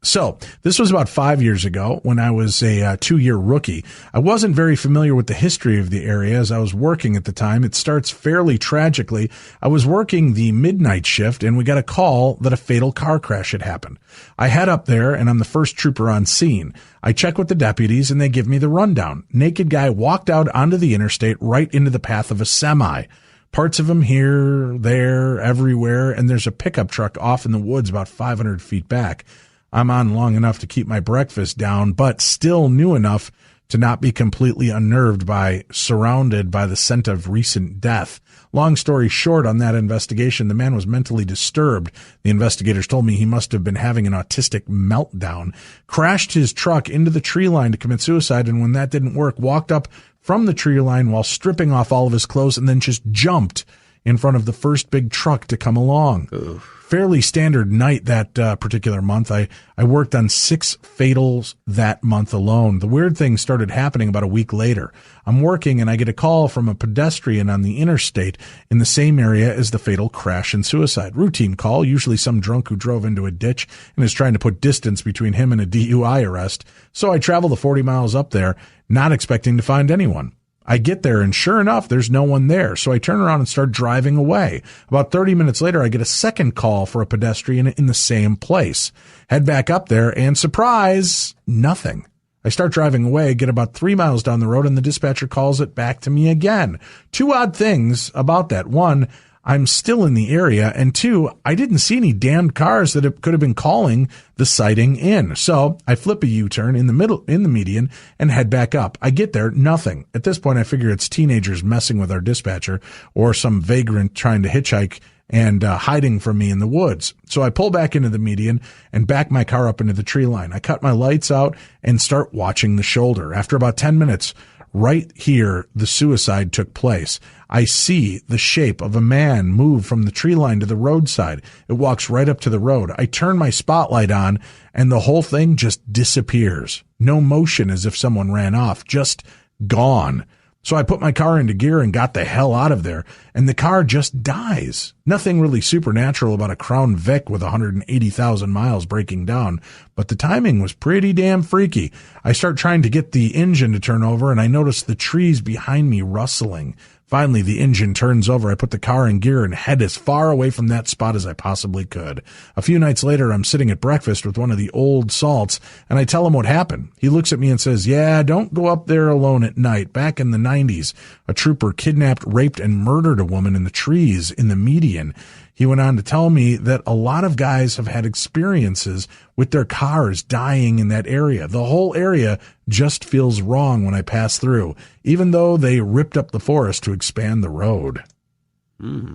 So this was about 5 years ago when I was a 2-year rookie. I wasn't very familiar with the history of the area as I was working at the time. It starts fairly tragically. I was working the midnight shift and we got a call that a fatal car crash had happened. I head up there and I'm the first trooper on scene. I check with the deputies and they give me the rundown. Naked guy walked out onto the interstate right into the path of a semi. Parts of him here, there, everywhere, and there's a pickup truck off in the woods about 500 feet back. I'm on long enough to keep my breakfast down, but still new enough to not be completely unnerved surrounded by the scent of recent death. Long story short, on that investigation, the man was mentally disturbed. The investigators told me he must have been having an autistic meltdown, crashed his truck into the tree line to commit suicide, and when that didn't work, walked up from the tree line while stripping off all of his clothes and then just jumped in front of the first big truck to come along. Oof. Fairly standard night that particular month. I worked on 6 fatals that month alone. The weird thing started happening about a week later. I'm working and I get a call from a pedestrian on the interstate in the same area as the fatal crash and suicide. Routine call, usually some drunk who drove into a ditch and is trying to put distance between him and a DUI arrest. So I travel the 40 miles up there, not expecting to find anyone. I get there, and sure enough, there's no one there, so I turn around and start driving away. About 30 minutes later, I get a second call for a pedestrian in the same place. Head back up there, and surprise, nothing. I start driving away, get about 3 miles down the road, and the dispatcher calls it back to me again. 2 odd things about that. One, I'm still in the area, and 2, I didn't see any damned cars that could have been calling the sighting in. So I flip a U-turn in the median and head back up. I get there, nothing. At this point, I figure it's teenagers messing with our dispatcher or some vagrant trying to hitchhike and hiding from me in the woods. So I pull back into the median and back my car up into the tree line. I cut my lights out and start watching the shoulder. After about 10 minutes, right here, the suicide took place. I see the shape of a man move from the tree line to the roadside. It walks right up to the road. I turn my spotlight on, and the whole thing just disappears. No motion, as if someone ran off, just gone. So I put my car into gear and got the hell out of there, and the car just dies. Nothing really supernatural about a Crown Vic with 180,000 miles breaking down, but the timing was pretty damn freaky. I start trying to get the engine to turn over, and I notice the trees behind me rustling. Finally, the engine turns over. I put the car in gear and head as far away from that spot as I possibly could. A few nights later, I'm sitting at breakfast with one of the old salts, and I tell him what happened. He looks at me and says, "Yeah, don't go up there alone at night. Back in the 90s, a trooper kidnapped, raped, and murdered a woman in the trees in the median." He went on to tell me that a lot of guys have had experiences with their cars dying in that area. The whole area just feels wrong when I pass through, even though they ripped up the forest to expand the road.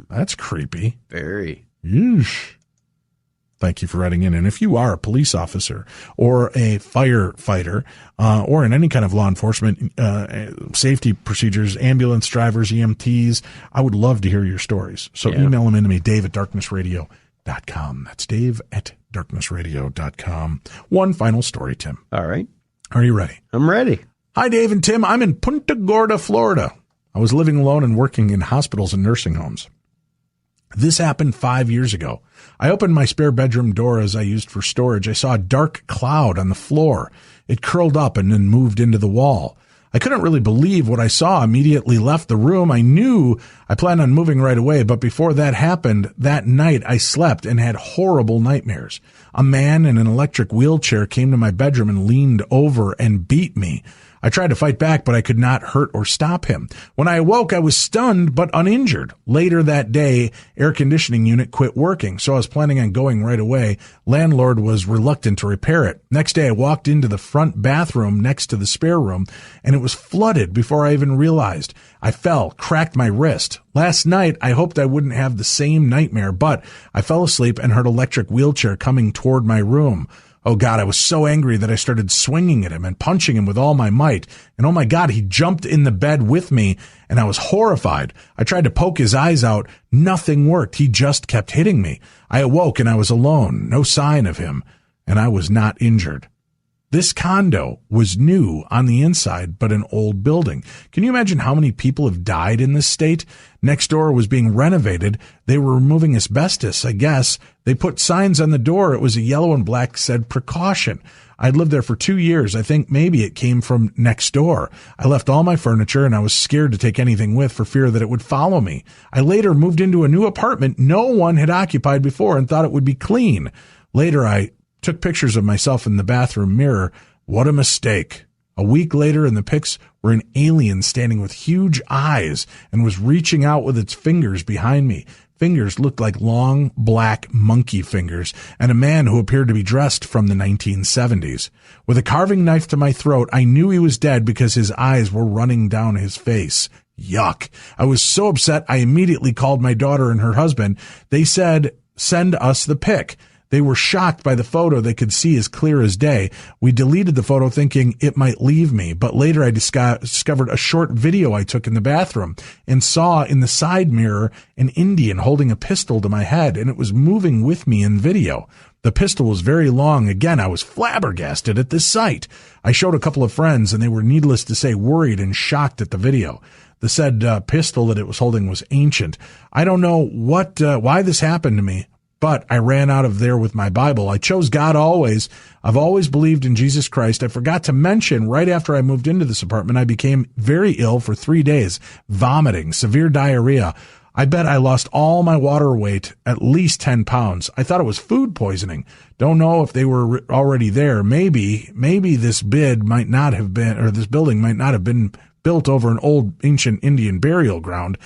That's creepy. Very. Yeesh. Thank you for writing in. And if you are a police officer or a firefighter, or in any kind of law enforcement, safety procedures, ambulance drivers, EMTs, I would love to hear your stories. So email them in to me, dave@darknessradio.com. That's dave@darknessradio.com. One final story, Tim. All right. Are you ready? I'm ready. Hi, Dave and Tim. I'm in Punta Gorda, Florida. I was living alone and working in hospitals and nursing homes. This happened 5 years ago. I opened my spare bedroom door as I used for storage. I saw a dark cloud on the floor. It curled up and then moved into the wall. I couldn't really believe what I saw. Immediately left the room. I knew I planned on moving right away, but before that happened, that night I slept and had horrible nightmares. A man in an electric wheelchair came to my bedroom and leaned over and beat me. I tried to fight back, but I could not hurt or stop him. When I awoke, I was stunned but uninjured. Later that day, air conditioning unit quit working, so I was planning on going right away. Landlord was reluctant to repair it. Next day, I walked into the front bathroom next to the spare room, and it was flooded before I even realized. I fell, cracked my wrist. Last night, I hoped I wouldn't have the same nightmare, but I fell asleep and heard electric wheelchair coming toward my room. Oh God, I was so angry that I started swinging at him and punching him with all my might. And oh my God, he jumped in the bed with me and I was horrified. I tried to poke his eyes out. Nothing worked. He just kept hitting me. I awoke and I was alone. No sign of him. And I was not injured. This condo was new on the inside, but an old building. Can you imagine how many people have died in this state? Next door was being renovated. They were removing asbestos, I guess. They put signs on the door. It was a yellow and black, said precaution. I'd lived there for 2 years. I think maybe it came from next door. I left all my furniture and I was scared to take anything with for fear that it would follow me. I later moved into a new apartment no one had occupied before and thought it would be clean. Later, I took pictures of myself in the bathroom mirror. What a mistake. A week later, in the pics were an alien standing with huge eyes and was reaching out with its fingers behind me. Fingers looked like long, black monkey fingers, and a man who appeared to be dressed from the 1970s. With a carving knife to my throat, I knew he was dead because his eyes were running down his face. Yuck. I was so upset, I immediately called my daughter and her husband. They said, send us the pic. They were shocked by the photo they could see as clear as day. We deleted the photo thinking it might leave me, but later I discovered a short video I took in the bathroom and saw in the side mirror an Indian holding a pistol to my head, and it was moving with me in video. The pistol was very long. Again, I was flabbergasted at this sight. I showed a couple of friends, and they were, needless to say, worried and shocked at the video. The said pistol that it was holding was ancient. I don't know why this happened to me, but I ran out of there with my Bible. I chose God always. I've always believed in Jesus Christ. I forgot to mention right after I moved into this apartment, I became very ill for 3 days, vomiting, severe diarrhea. I bet I lost all my water weight, at least 10 pounds. I thought it was food poisoning. Don't know if they were already there. Maybe this building might not have been built over an old ancient Indian burial ground.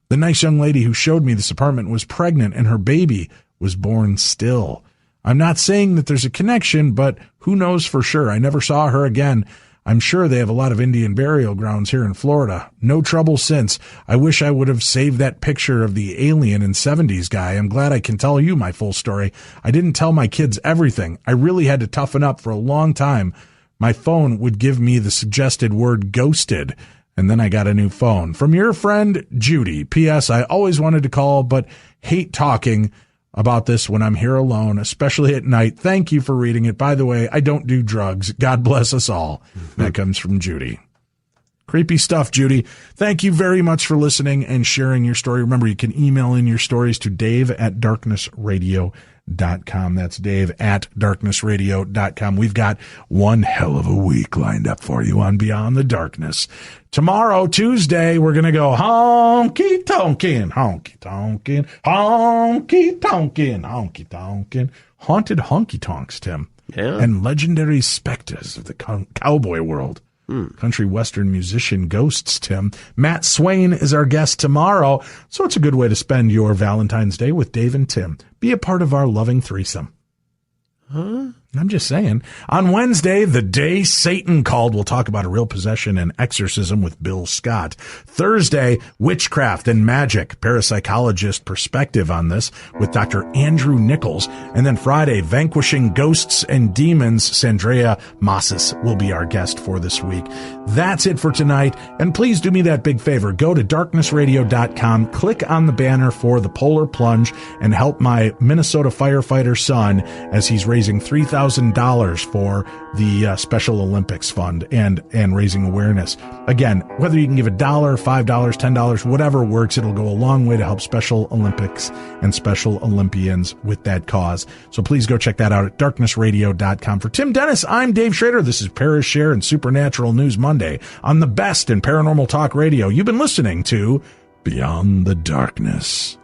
The nice young lady who showed me this apartment was pregnant and her baby was born still. I'm not saying that there's a connection, but who knows for sure? I never saw her again. I'm sure they have a lot of Indian burial grounds here in Florida. No trouble since. I wish I would have saved that picture of the alien and 70s guy. I'm glad I can tell you my full story. I didn't tell my kids everything. I really had to toughen up for a long time. My phone would give me the suggested word ghosted, and then I got a new phone. From your friend, Judy. P.S. I always wanted to call, but hate talking about this when I'm here alone, especially at night. Thank you for reading it. By the way, I don't do drugs. God bless us all. That comes from Judy. Creepy stuff, Judy. Thank you very much for listening and sharing your story. Remember, you can email in your stories to dave@darknessradio.com. That's dave@darknessradio.com. We've got one hell of a week lined up for you on Beyond the Darkness. Tomorrow, Tuesday, we're going to go honky tonkin', honky tonkin', honky tonkin', honky tonkin'. Haunted honky tonks, Tim. Yeah. And legendary specters of the cowboy world. Country western musician ghosts, Tim. Matt Swain is our guest tomorrow, so it's a good way to spend your Valentine's Day with Dave and Tim. Be a part of our loving threesome. Huh? I'm just saying. On Wednesday, the day Satan called, we'll talk about a real possession and exorcism with Bill Scott. Thursday, witchcraft and magic, parapsychologist perspective on this with Dr. Andrew Nichols. And then Friday, vanquishing ghosts and demons, Sandrea Massis will be our guest for this week. That's it for tonight. And please do me that big favor. Go to darknessradio.com, click on the banner for the Polar Plunge, and help my Minnesota firefighter son as he's raising $3,000 for the Special Olympics Fund and raising awareness. Again, whether you can give $1, $5, $10, whatever works, it'll go a long way to help Special Olympics and Special Olympians with that cause. So please go check that out at darknessradio.com. For Tim Dennis, I'm Dave Schrader. This is Parashare and Supernatural News Monday on the best in paranormal talk radio. You've been listening to Beyond the Darkness.